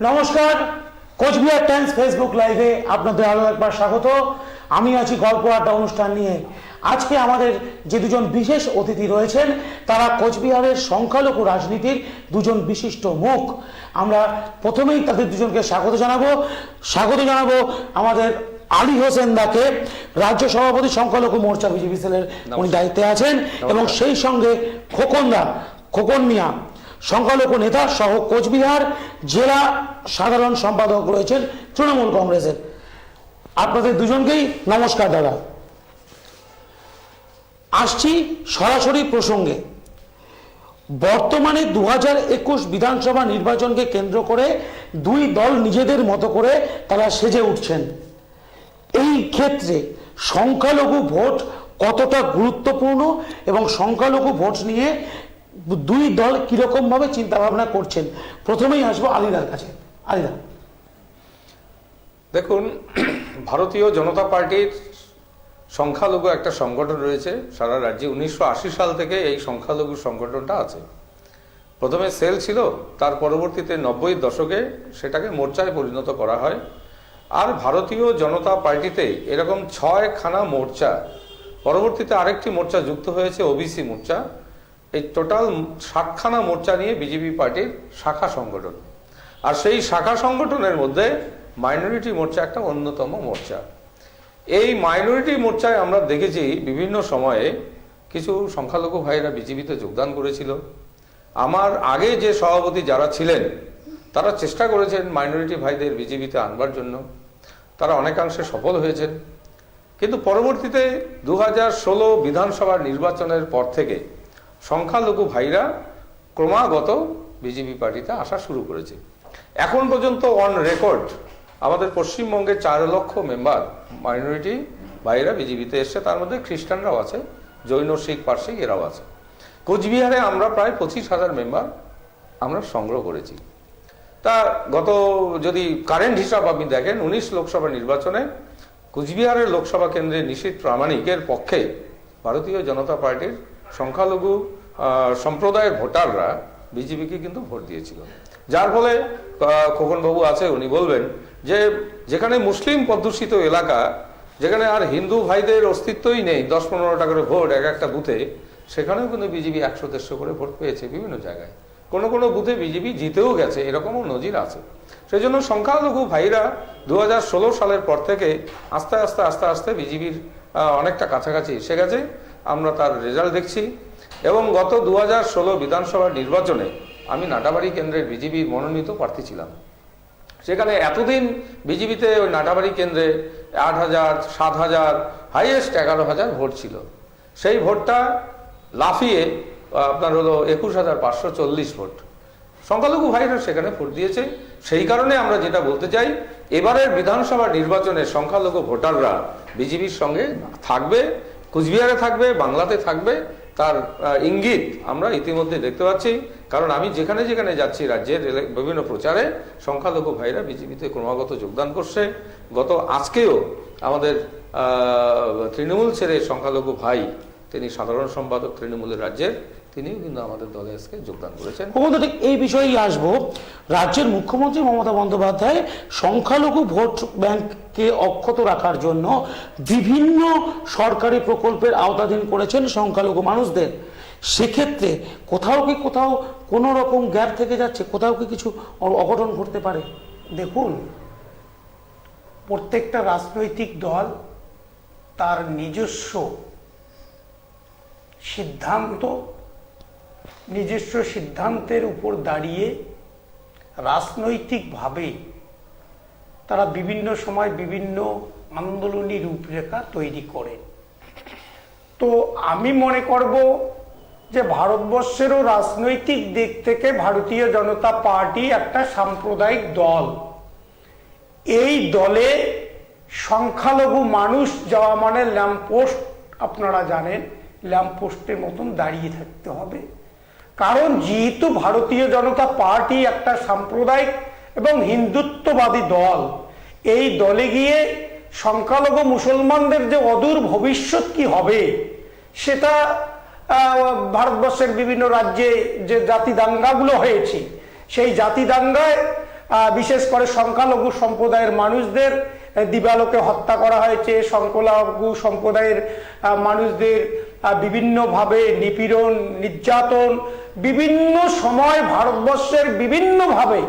নমস্কার, Cooch Behar Times Facebook লাইভে আপনাদের আরো একবার স্বাগত। আমি আছি গল্প আড্ডা অনুষ্ঠান নিয়ে। আজকে আমাদের যে দুজন বিশেষ অতিথি রয়েছেন তারা কোচবিহারের সংখ্যালঘু রাজনীতির দুজন বিশিষ্ট মুখ। আমরা প্রথমেই তাদের দুজনকে স্বাগত জানাবো আমাদের আলী হোসেন দাকে, রাজ্য সভাপতি সংখ্যালঘু মোর্চা বিজেপি সেলের উনি দায়িত্বে আছেন, এবং সেই সঙ্গে খোকন মিয়া সংখ্যালঘু নেতা সহ কোচবিহার জেলা সাধারণ সম্পাদক রয়েছেন তৃণমূল কংগ্রেসের। আপনাদের দুজনকেই নমস্কার দাদা। আসছি সরাসরি প্রসঙ্গে। বর্তমানে 2021 বিধানসভা নির্বাচনকে কেন্দ্র করে দুই দল নিজেদের মতো করে তারা সেজে উঠছেন। এই ক্ষেত্রে সংখ্যালঘু ভোট কতটা গুরুত্বপূর্ণ এবং সংখ্যালঘু ভোট নিয়ে দুই দল কিরকম ভাবে চিন্তা ভাবনা করছেন? প্রথমেই আসবো আলিদার কাছে। আলিদা, দেখুন, ভারতীয় জনতা পার্টির সংখ্যালঘু একটা সংগঠন রয়েছে সারা রাজ্যে। 1980 সাল থেকে এই সংখ্যালঘু সংগঠনটা আছে। প্রথমে সেল ছিল, তার পরবর্তীতে 90-এর দশকে সেটাকে মোর্চায় পরিণত করা হয়। আর ভারতীয় জনতা পার্টিতে এরকম 6খানা মোর্চা, পরবর্তীতে আরেকটি মোর্চা যুক্ত হয়েছে, ওবিসি মোর্চা। এই টোটাল 7খানা মোর্চা নিয়ে বিজেপি পার্টির শাখা সংগঠন। আর সেই শাখা সংগঠনের মধ্যে মাইনরিটি মোর্চা একটা অন্যতম মোর্চা। এই মাইনরিটি মোর্চায় আমরা দেখেছি বিভিন্ন সময়ে কিছু সংখ্যালঘু ভাইরা বিজেপিতে যোগদান করেছিল। আমার আগে যে সভাপতি যারা ছিলেন তারা চেষ্টা করেছেন মাইনরিটি ভাইদের বিজেপিতে আনবার জন্য, তারা অনেকাংশে সফল হয়েছেন। কিন্তু পরবর্তীতে 2016 বিধানসভা নির্বাচনের পর থেকে সংখ্যালঘু ভাইরা ক্রমাগত বিজেপি পার্টিতে আসা শুরু করেছে। এখন পর্যন্ত অন রেকর্ড আমাদের পশ্চিমবঙ্গে 4 লক্ষ মেম্বার মাইনরিটি ভাইরা বিজেপিতে এসছে। তার মধ্যে খ্রিস্টানরাও আছে, জৈন, শিখ, পার্সি এরাও আছে। কোচবিহারে আমরা প্রায় 25,000 মেম্বার আমরা সংগ্রহ করেছি। তা গত যদি কারেন্ট হিসাব আপনি দেখেন, 19 লোকসভা নির্বাচনে কোচবিহারের লোকসভা কেন্দ্রে নিশীথ প্রামাণিকের পক্ষে ভারতীয় জনতা পার্টির সংখ্যালঘু সম্প্রদায়ের ভোটাররা বিজেপিকে কিন্তু ভোট দিয়েছিল। যার ফলে খোকনবাবু আছে, উনি বলবেন যে যেখানে মুসলিম অধ্যুষিত এলাকা, যেখানে আর হিন্দু ভাইদের অস্তিত্বই নেই, 10-15টা করে ভোট এক একটা বুথে, সেখানেও কিন্তু বিজেপি 100-150 করে ভোট পেয়েছে বিভিন্ন জায়গায়। কোনো কোনো বুথে বিজেপি জিতেও গেছে, এরকমও নজির আছে। সেই জন্য সংখ্যালঘু ভাইরা 2016 সালের পর থেকে আস্তে আস্তে বিজেপির অনেকটা কাছাকাছি এসে গেছে। আমরা তার রেজাল্ট দেখছি। এবং গত 2016 বিধানসভা নির্বাচনে আমি নাটাবাড়ি কেন্দ্রের বিজেপির মনোনীত প্রার্থী ছিলাম। সেখানে এতদিন বিজেপিতে ওই নাটাবাড়ি কেন্দ্রে 8,000, 7,000, হাইয়েস্ট 11,000 ভোট ছিল। সেই ভোটটা লাফিয়ে আপনার হলো 21,540 ভোট সংখ্যালঘু ভাইরা সেখানে ভোট দিয়েছে। সেই কারণে আমরা যেটা বলতে চাই, এবারের বিধানসভা নির্বাচনে সংখ্যালঘু ভোটাররা বিজেপির সঙ্গে থাকবে, কুচবিহারে থাকবে, বাংলাতে থাকবে, তার ইঙ্গিত আমরা ইতিমধ্যে দেখতে পাচ্ছি। কারণ আমি যেখানে যেখানে যাচ্ছি রাজ্যের বিভিন্ন প্রচারে, সংখ্যালঘু ভাইরা বিজেপিতে ক্রমাগত যোগদান করছে। আজকেও আমাদের তৃণমূল ছেড়ে সংখ্যালঘু ভাই, তিনি সাধারণ সম্পাদক তৃণমূলের রাজ্যের, তিনিও কিন্তু আমাদের দলে আজকে যোগদান করেছেন। ঠিক এই বিষয়েই আসবো। রাজ্যের মুখ্যমন্ত্রী মমতা বন্দ্যোপাধ্যায় সংখ্যালঘু ভোট ব্যাংককে অক্ষত রাখার জন্য বিভিন্ন সরকারি প্রকল্পের আওতাধীন করেছেন সংখ্যালঘু মানুষদের। সেক্ষেত্রে কোথাও কোনো রকম গ্যাপ থেকে যাচ্ছে, কোথাও কি কিছু অঘটন ঘটতে পারে? দেখুন, প্রত্যেকটা রাজনৈতিক দল তার নিজস্ব সিদ্ধান্তের উপর দাঁড়িয়ে রাজনৈতিকভাবে তারা বিভিন্ন সময় বিভিন্ন আন্দোলনী রূপরেখা তৈরি করে। তো আমি মনে করব যে ভারতবর্ষেরও রাজনৈতিক দিক থেকে ভারতীয় জনতা পার্টি একটা সাম্প্রদায়িক দল। এই দলে সংখ্যালঘু মানুষ যাওয়া মানে ল্যাম্পপোস্ট, আপনারা জানেন, ল্যাম্পপোস্টের মতন দাঁড়িয়ে থাকতে হবে। কারণ যেহেতু ভারতীয় জনতা পার্টি একটা সাম্প্রদায়িক এবং হিন্দুত্ববাদী দল, এই দলে গিয়ে সংখ্যালঘু মুসলমানদের যে অদূর ভবিষ্যৎ কি হবে সেটা ভারতবর্ষের বিভিন্ন রাজ্যে যে জাতি দাঙ্গাগুলো হয়েছে সেই জাতি দাঙ্গায় বিশেষ করে সংখ্যালঘু সম্প্রদায়ের মানুষদের দিবালোকে হত্যা করা হয়েছে, সংখ্যালঘু সম্প্রদায়ের মানুষদের বিভিন্নভাবে নিপীড়ন, নির্যাতন, বিভিন্ন সময় ভারতবর্ষের বিভিন্নভাবে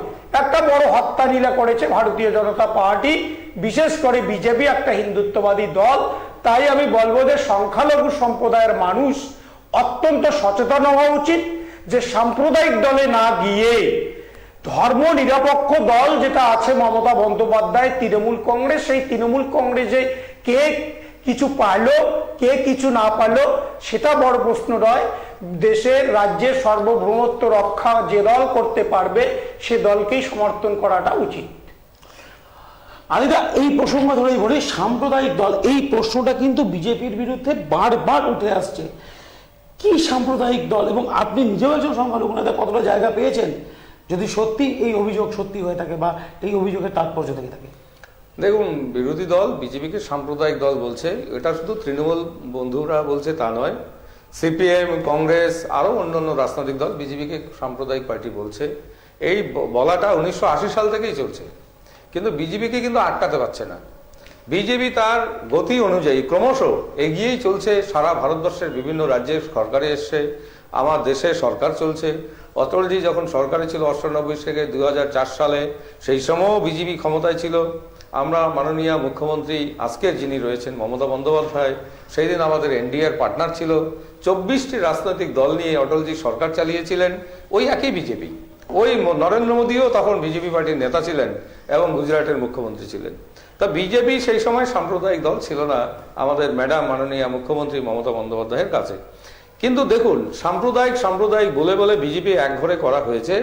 একটা বড় হত্যালীলা করেছে ভারতীয় জনতা পার্টি, বিশেষ করে বিজেপি একটা হিন্দুত্ববাদী দল। তাই আমি বলবো যে সংখ্যালঘু সম্প্রদায়ের মানুষ অত্যন্ত সচেতন হওয়া উচিত, যে সাম্প্রদায়িক দলে না গিয়ে ধর্ম নিরপেক্ষ দল যেটা আছে মমতা বন্দ্যোপাধ্যায়, তৃণমূল কংগ্রেস, সেই তৃণমূল কংগ্রেসে কে কিছু পাইলো কে কিছু না পাইলো সেটা বড় প্রশ্ন নয়। দেশের রাজ্যের সার্বভৌমত্ব রক্ষা যে দল করতে পারবে সে দলকেই সমর্থন করাটা উচিত। আদিদা, এই প্রসঙ্গ ধরেই বলি, সাম্প্রদায়িক দল, এই প্রশ্নটা কিন্তু বিজেপির বিরুদ্ধে বারবার উঠে আসছে। কি সাম্প্রদায়িক দল? এবং আপনি নিজেও একজন সংখ্যালঘু নেতা, কতটা জায়গা পেয়েছেন যদি সত্যি এই অভিযোগ সত্যি হয়ে থাকে বা এই অভিযোগের তাৎপর্য থেকে থাকে? দেখুন, বিরোধী দল বিজেপিকে সাম্প্রদায়িক দল বলছে, এটা শুধু তৃণমূল বন্ধুরা বলছে তা নয়, সিপিএম, কংগ্রেস, আরও অন্যান্য রাজনৈতিক দল বিজেপিকে সাম্প্রদায়িক পার্টি বলছে। এই বলাটা 1980 সাল থেকেই চলছে, কিন্তু বিজেপিকে কিন্তু আটকাতে পারছে না। বিজেপি তার গতি অনুযায়ী ক্রমশ এগিয়েই চলছে। সারা ভারতবর্ষের বিভিন্ন রাজ্যে সরকারে এসছে, আমার দেশে সরকার চলছে। অটলজি যখন সরকারে ছিল 98 থেকে 2004 সালে, সেই সময়ও বিজেপি ক্ষমতায় ছিল। আমরা মাননীয় মুখ্যমন্ত্রী আজকের যিনি রয়েছেন মমতা বন্দ্যোপাধ্যায়, সেই দিন আমাদের এনডিএর পার্টনার ছিল। 24টি রাজনৈতিক দল নিয়ে অটলজি সরকার চালিয়েছিলেন, ওই একই বিজেপি। ওই নরেন্দ্র মোদীও তখন বিজেপি পার্টির নেতা ছিলেন এবং গুজরাটের মুখ্যমন্ত্রী ছিলেন। তা বিজেপি সেই সময় সাম্প্রদায়িক দল ছিল না আমাদের ম্যাডাম মাননীয় মুখ্যমন্ত্রী মমতা বন্দ্যোপাধ্যায়ের কাছে। কিন্তু দেখুন, সাম্প্রদায়িক বলে বলে বিজেপি একঘরে করা হয়েছে,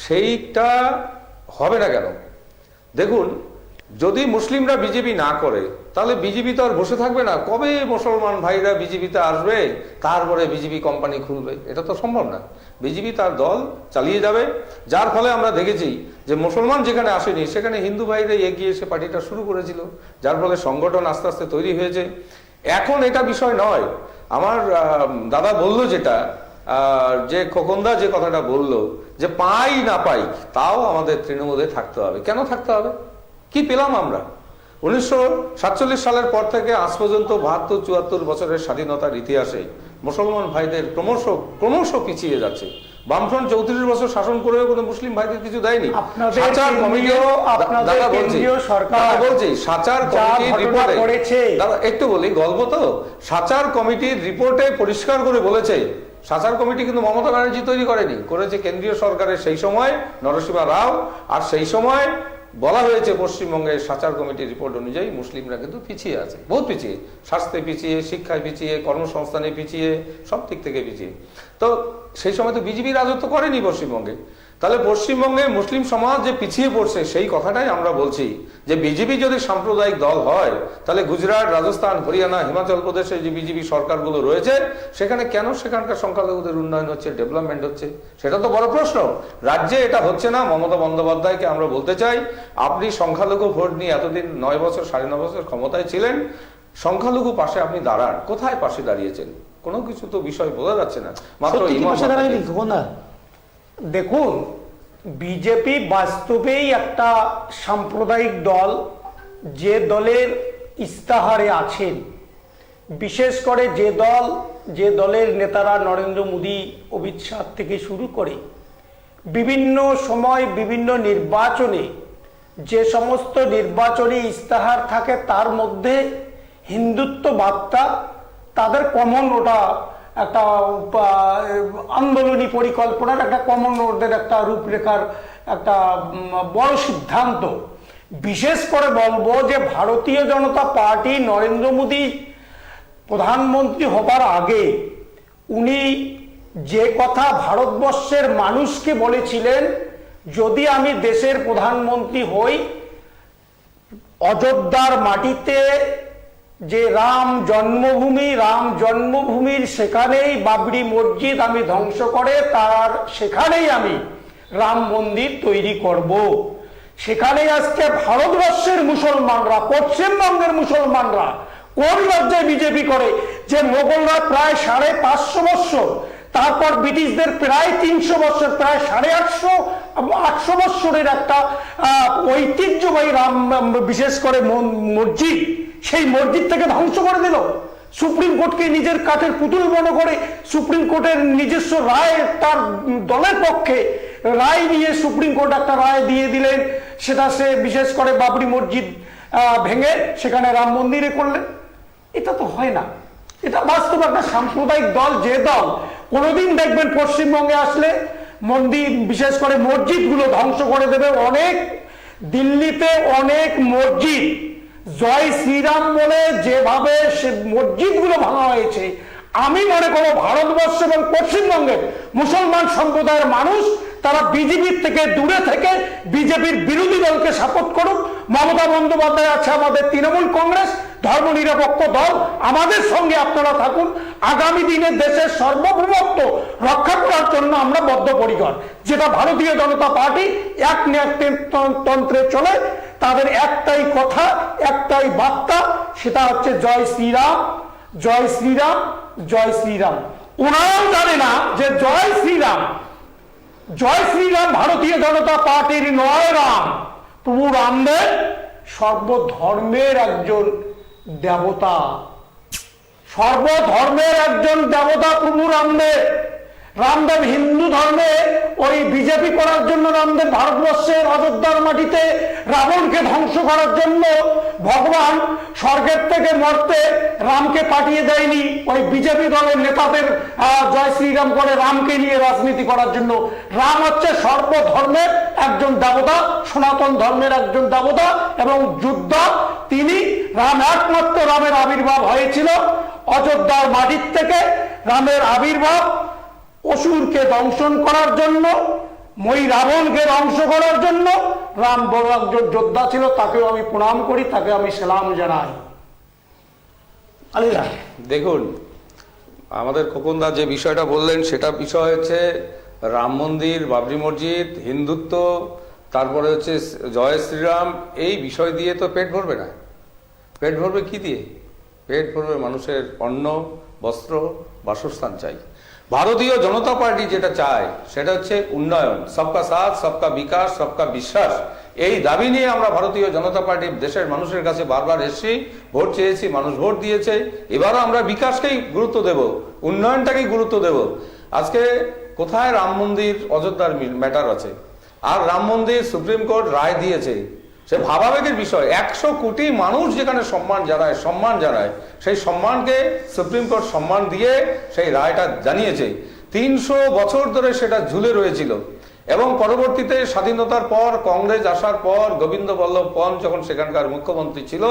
সেইটা হবে না কেন? দেখুন, যদি মুসলিমরা বিজেপি না করে তাহলে বিজেপি তো আর বসে থাকবে না। কবে মুসলমান ভাইরা বিজেপিতে আসবে, তারপরে বিজেপি কোম্পানি খুলবে? এটা তো সম্ভব না। বিজেপি তার দল চালিয়ে যাবে, যার ফলে আমরা দেখেছি যে মুসলমান যেখানে আসেনি সেখানে হিন্দু ভাইরা এগিয়ে এসে পার্টিটা শুরু করেছিল, যার ফলে সংগঠন আস্তে আস্তে তৈরি হয়েছে। এখন এটা বিষয় নয়। আমার দাদা বললো যেটা, যে খোকনদা যে কথাটা বললো, যে পাই না পাই তাও আমাদের তৃণমূলে থাকতে হবে। কেন থাকতে হবে? কি পেলাম আমরা? 1947 সালের পর থেকে আজ পর্যন্ত 72-74 বছরের স্বাধীনতার ইতিহাসে মুসলমান ভাইদের ক্রমশ পিছিয়ে যাচ্ছে। বামফ্রন্ট 34 বছর শাসন করেও কোনো মুসলিম ভাইদের কিছু দেয়নি। সাচার কমিটি একটু বলি গল্প তো, সাচার কমিটির রিপোর্টে পরিষ্কার করে বলেছে, সাচার কমিটি কিন্তু মমতা ব্যানার্জি তৈরি করেনি, করেছে কেন্দ্রীয় সরকারের সেই সময় নরসিমা রাও। আর সেই সময় বলা হয়েছে পশ্চিমবঙ্গের সাচার কমিটির রিপোর্ট অনুযায়ী মুসলিমরা কিন্তু পিছিয়ে আছে, বহুত পিছিয়ে, স্বাস্থ্যে পিছিয়ে, শিক্ষায় পিছিয়ে, কর্মসংস্থানে পিছিয়ে, সব দিক থেকে পিছিয়ে। তো সেই সময় তো বিজেপি রাজত্ব করেনি পশ্চিমবঙ্গে। তাহলে পশ্চিমবঙ্গে মুসলিম সমাজ যে পিছিয়ে পড়ছে সেই কথাটাই আমরা বলছি, যে বিজেপি যদি সাম্প্রদায়িক দল হয় তাহলে গুজরাট, রাজস্থান, হরিয়ানা, হিমাচল প্রদেশে যে বিজেপি সরকারগুলো রয়েছে সেখানে কেন সেখানকার সংখ্যালঘুদের উন্নয়ন হচ্ছে, ডেভেলপমেন্ট হচ্ছে? সেটা তো বড় প্রশ্ন। রাজ্যে এটা হচ্ছে না। মমতা বন্দ্যোপাধ্যায়কে আমরা বলতে চাই, আপনি সংখ্যালঘু ভোট নিয়ে এতদিন 9 বছর 9.5 বছর ক্ষমতায় ছিলেন, সংখ্যালঘু পাশে আপনি দাঁড়ান। কোথায় পাশে দাঁড়িয়েছেন? কোনো কিছু তো বিষয় বোঝা যাচ্ছে না। মাত্র দেখুন, বিজেপি বাস্তবেই একটা সাম্প্রদায়িক দল, যে দলের ইস্তাহারে আছেন, বিশেষ করে যে দলের নেতারা নরেন্দ্র মোদী, অমিত শাহ থেকে শুরু করে বিভিন্ন সময় বিভিন্ন নির্বাচনে যে সমস্ত নির্বাচনী ইস্তাহার থাকে তার মধ্যে হিন্দুত্ব বার্তা তাদের কমন, ওটা একটা আন্দোলনী পরিকল্পনার একটা কমন, ওদের একটা রূপরেখার একটা বড় সিদ্ধান্ত। বিশেষ করে বলবো যে ভারতীয় জনতা পার্টি নরেন্দ্র মোদী প্রধানমন্ত্রী হবার আগে উনি যে কথা ভারতবর্ষের মানুষকে বলেছিলেন, যদি আমি দেশের প্রধানমন্ত্রী হই, অযোধ্যার মাটিতে যে রাম জন্মভূমির সেখানেই বাবরি মসজিদ আমি ধ্বংস করে সেখানেই আমি রাম মন্দির তৈরি করব। সেখানে আজকে ভারতবর্ষের মুসলমানরা, পশ্চিমবঙ্গের মুসলমানরা কোন রাজ্যে বিজেপি করে, যে মোগলরা প্রায় 550 বছর তারপর ব্রিটিশদের প্রায় 300 বছর, প্রায় 850 বছরের একটা ঐতিহ্যবাহী বিশেষ করে মসজিদ, সেই মসজিদ থেকে ধ্বংস করে দিল। সুপ্রিম কোর্টকে নিজের কাঠের পুতুল মনে করে সুপ্রিম কোর্টের নিজস্ব রায়, তার দলের পক্ষে রায় নিয়ে সুপ্রিম কোর্ট একটা রায় দিয়ে দিলেন, সেটা সে বিশেষ করে বাবরি মসজিদ ভেঙে সেখানে রাম মন্দিরে করলেন। এটা তো হয় না, এটা বাস্তব একটা সাম্প্রদায়িক দল, যে দল কোনোদিন দেখবেন পশ্চিমবঙ্গে আসলে মন্দির বিশেষ করে মসজিদগুলো ধ্বংস করে দেবে। অনেক দিল্লিতে অনেক মসজিদ জয় শ্রীরাম বলে যেভাবে সে মসজিদগুলো ভাঙা হয়েছে, আমি মনে করব ভারতবর্ষ এবং পশ্চিমবঙ্গের মুসলমান সম্প্রদায়ের মানুষ তারা বিজেপির থেকে দূরে থেকে বিজেপির বিরোধী দলকে সাপোর্ট করুক। মমতা বন্দ্যোপাধ্যায় আছে আমাদের তৃণমূল কংগ্রেস, ধর্মনিরপেক্ষ দল, আমাদের সঙ্গে আপনারা থাকুন। আগামী দিনে দেশের সার্বভৌমত্ব রক্ষা করার জন্য আমরা বদ্ধপরিকর। যেটা ভারতীয় জনতা পার্টি এক তন্ত্রে চলে, তাদের একটাই কথা, একটাই বার্তা, সেটা হচ্ছে জয় শ্রীরাম, জয় শ্রীরাম, জয় শ্রীরাম। ওনারাও জানে না যে জয় শ্রীরাম, জয় শ্রীরাম ভারতীয় জনতা পার্টির নয় রাম, প্রভু রামদেব সর্বধর্মের একজন দেবতা, সর্বধর্মের একজন দেবতা প্রভু রামদেব। রামদেব হিন্দু ধর্মে ওই বিজেপি করার জন্য, রামদেব ভারতবর্ষের অযোধ্যার মাটিতে রাবণকে ধ্বংস করার জন্য ভগবান স্বর্গের থেকে মরতে রামকে পাঠিয়ে দেয়নি, ওই বিজেপি দলের নেতাদের জয় শ্রীরাম করে রামকে নিয়ে রাজনীতি করার জন্য। রাম হচ্ছে সর্বধর্মের একজন দেবতা, সনাতন ধর্মের একজন দেবতা এবং যোদ্ধা তিনি। রাম একমাত্র, রামের আবির্ভাব হয়েছিল অযোধ্যার মাটির থেকে। রামের আবির্ভাব অসুরকে দংশন করার জন্য, মই রাবণকে ধ্বংস করার জন্য। রাম বড় একজন যোদ্ধা ছিল, তাকেও আমি প্রণাম করি, তাকে আমি সালাম জানাই। আলিরা দেখুন, আমাদের খোকনদা যে বিষয়টা বললেন সেটা বিষয় হচ্ছে রাম মন্দির, বাবরি মসজিদ, হিন্দুত্ব, তারপরে হচ্ছে জয় শ্রীরাম। এই বিষয় দিয়ে তো পেট ভরবে না। পেট ভরবে কি দিয়ে? পেট ভরবে মানুষের অন্ন, বস্ত্র, বাসস্থান চাই। ভারতীয় জনতা পার্টি যেটা চায় সেটা হচ্ছে উন্নয়ন, সবকা সাথ, সবকা বিকাশ, সবকা বিশ্বাস। এই দাবি নিয়ে আমরা ভারতীয় জনতা পার্টি দেশের মানুষের কাছে বারবার এসেছি, ভোট চেয়েছি, মানুষ ভোট দিয়েছে। এবারও আমরা বিকাশকেই গুরুত্ব দেব, উন্নয়নটাকেই গুরুত্ব দেব। আজকে কোথায় রাম মন্দির অযোধ্যার ম্যাটার আছে, আর রাম মন্দির সুপ্রিম কোর্ট রায় দিয়েছে, সে ভাবাবেগের বিষয়। 100 কোটি মানুষ যেখানে সম্মান জানায়, সেই সম্মানকে সুপ্রিম কোর্ট সম্মান দিয়ে সেই রায়টা জানিয়েছে। 300 বছর ধরে সেটা ঝুলে রয়েছিল এবং পরবর্তীতে স্বাধীনতার পর কংগ্রেস আসার পর গোবিন্দ বল্লভ পন্ত যখন সেখানকার মুখ্যমন্ত্রী ছিল,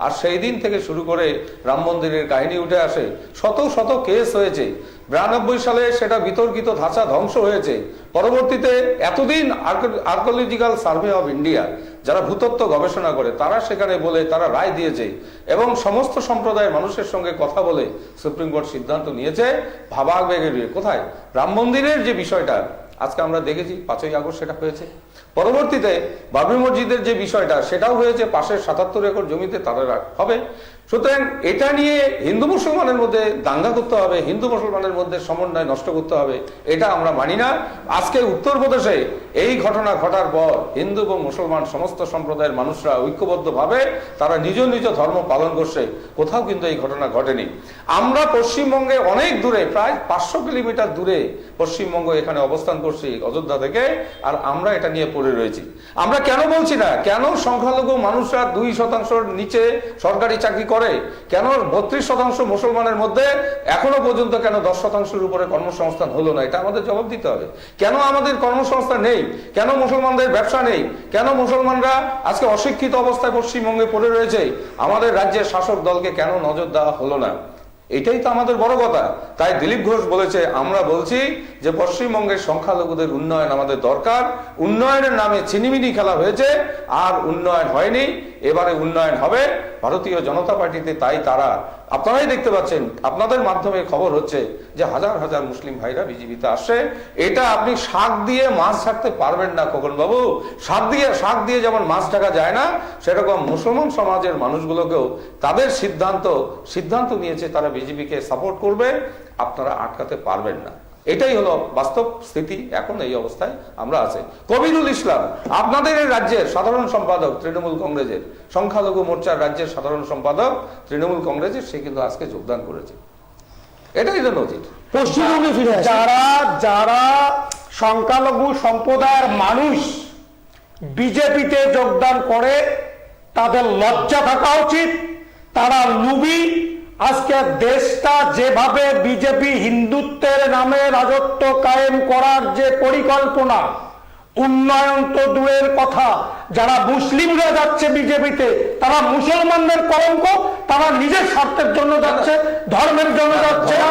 আর সেই দিন থেকে শুরু করে রাম মন্দিরের কাহিনী উঠে আসে। শত শত কেস হয়েছে। 92 সালে সেটা বিতর্কিত ধাঁচা ধ্বংস হয়েছে। পরবর্তীতে এতদিন আর্কোলজিক্যাল সার্ভে অফ ইন্ডিয়া, যারা ভূতত্ত্ব গবেষণা করে, তারা সেখানে বলে তারা রায় দিয়েছে এবং সমস্ত সম্প্রদায়ের মানুষের সঙ্গে কথা বলে সুপ্রিম কোর্ট সিদ্ধান্ত নিয়েছে। ভাবাবেগের কোথায় রাম মন্দিরের যে বিষয়টা আজকে আমরা দেখেছি, 5ই আগস্ট সেটা হয়েছে। পরবর্তীতে বাবরি মসজিদের যে বিষয়টা সেটাও হয়েছে, পাশের 77 একর জমিতে তারা হবে। সুতরাং এটা নিয়ে হিন্দু মুসলমানের মধ্যে দাঙ্গা করতে হবে, হিন্দু মুসলমানের মধ্যে সমন্বয় নষ্ট করতে হবে, এটা আমরা মানি না। আজকে উত্তরপ্রদেশে এই ঘটনা ঘটার পর হিন্দু এবং মুসলমান সমস্ত সম্প্রদায়ের মানুষরা ঐক্যবদ্ধভাবে তারা নিজ নিজ ধর্ম পালন করছে। কোথাও কিন্তু এই ঘটনা ঘটেনি। আমরা পশ্চিমবঙ্গে অনেক দূরে, প্রায় 500 কিলোমিটার দূরে পশ্চিমবঙ্গ এখানে অবস্থান করছি অযোধ্যা থেকে, আর আমরা এটা নিয়ে পড়ে রয়েছি। আমরা কেন বলছি না? কেন সংখ্যালঘু মানুষরা 2% নিচে সরকারি চাকরি করে? কেন 32% মুসলমানের মধ্যে এখনো পর্যন্ত কেন 10%-এর উপরে কর্মসংস্থান হলো না? এটা আমাদের জবাব দিতে হবে। কেন আমাদের কর্মসংস্থান নেই? কেন মুসলমানদের ব্যবসা নেই? কেন মুসলমানরা আজকে অশিক্ষিত অবস্থায় পশ্চিমবঙ্গে পড়ে রয়েছে? আমাদের রাজ্যের শাসক দলকে কেন নজর দেওয়া হলো না? এটাই তো আমাদের বড় কথা। তাই দিলীপ ঘোষ বলেছে, আমরা বলছি যে পশ্চিমবঙ্গের সংখ্যালঘুদের উন্নয়ন আমাদের দরকার। উন্নয়নের নামে ছিনিমিনি খেলা হয়েছে, আর উন্নয়ন হয়নি। এবারে উন্নয়ন হবে ভারতীয় জনতা পার্টিতে। তাই তারা, আপনারাই দেখতে পাচ্ছেন, আপনাদের মাধ্যমে খবর হচ্ছে যে হাজার হাজার মুসলিম ভাইরা বিজেপিতে আসে। এটা আপনি শাক দিয়ে মাছ ঢাকতে পারবেন না খোকন বাবু। শাক দিয়ে যেমন মাছ ঢাকা যায় না, সেরকম মুসলমান সমাজের মানুষগুলোকেও তাদের সিদ্ধান্ত নিয়েছে, তারা বিজেপিকে সাপোর্ট করবে। আপনারা আটকাতে পারবেন না। এটাই হলো বাস্তব স্থিতি। এখন এই অবস্থায় আমরা আছি। কবিরুল ইসলাম আপনাদের এই রাজ্যের সাধারণ সম্পাদক তৃণমূল কংগ্রেসের, সংখ্যালঘু মোর্চার রাজ্যের সাধারণ সম্পাদক তৃণমূল কংগ্রেসের, সে কিন্তু আজকে যোগদান করেছে। এটাই তো নজির। পশ্চিমবঙ্গে ফিরে আসে যারা যারা সংখ্যালঘু সম্প্রদায়ের মানুষ বিজেপিতে যোগদান করে তাদের লজ্জা থাকা উচিত। তারা লুবি। আজকে দেশটা যেভাবে বিজেপি হিন্দুত্বের নামে রাজত্ব কায়েম করার যে পরিকল্পনা, উন্নয়ন তো দূরের কথা, যারা মুসলিমরা যাচ্ছে বিজেপিতে তারা মুসলমানদের কলঙ্ক, তারা নিজের স্বার্থের জন্য যাচ্ছে, ধর্মের জন্য যাচ্ছে না।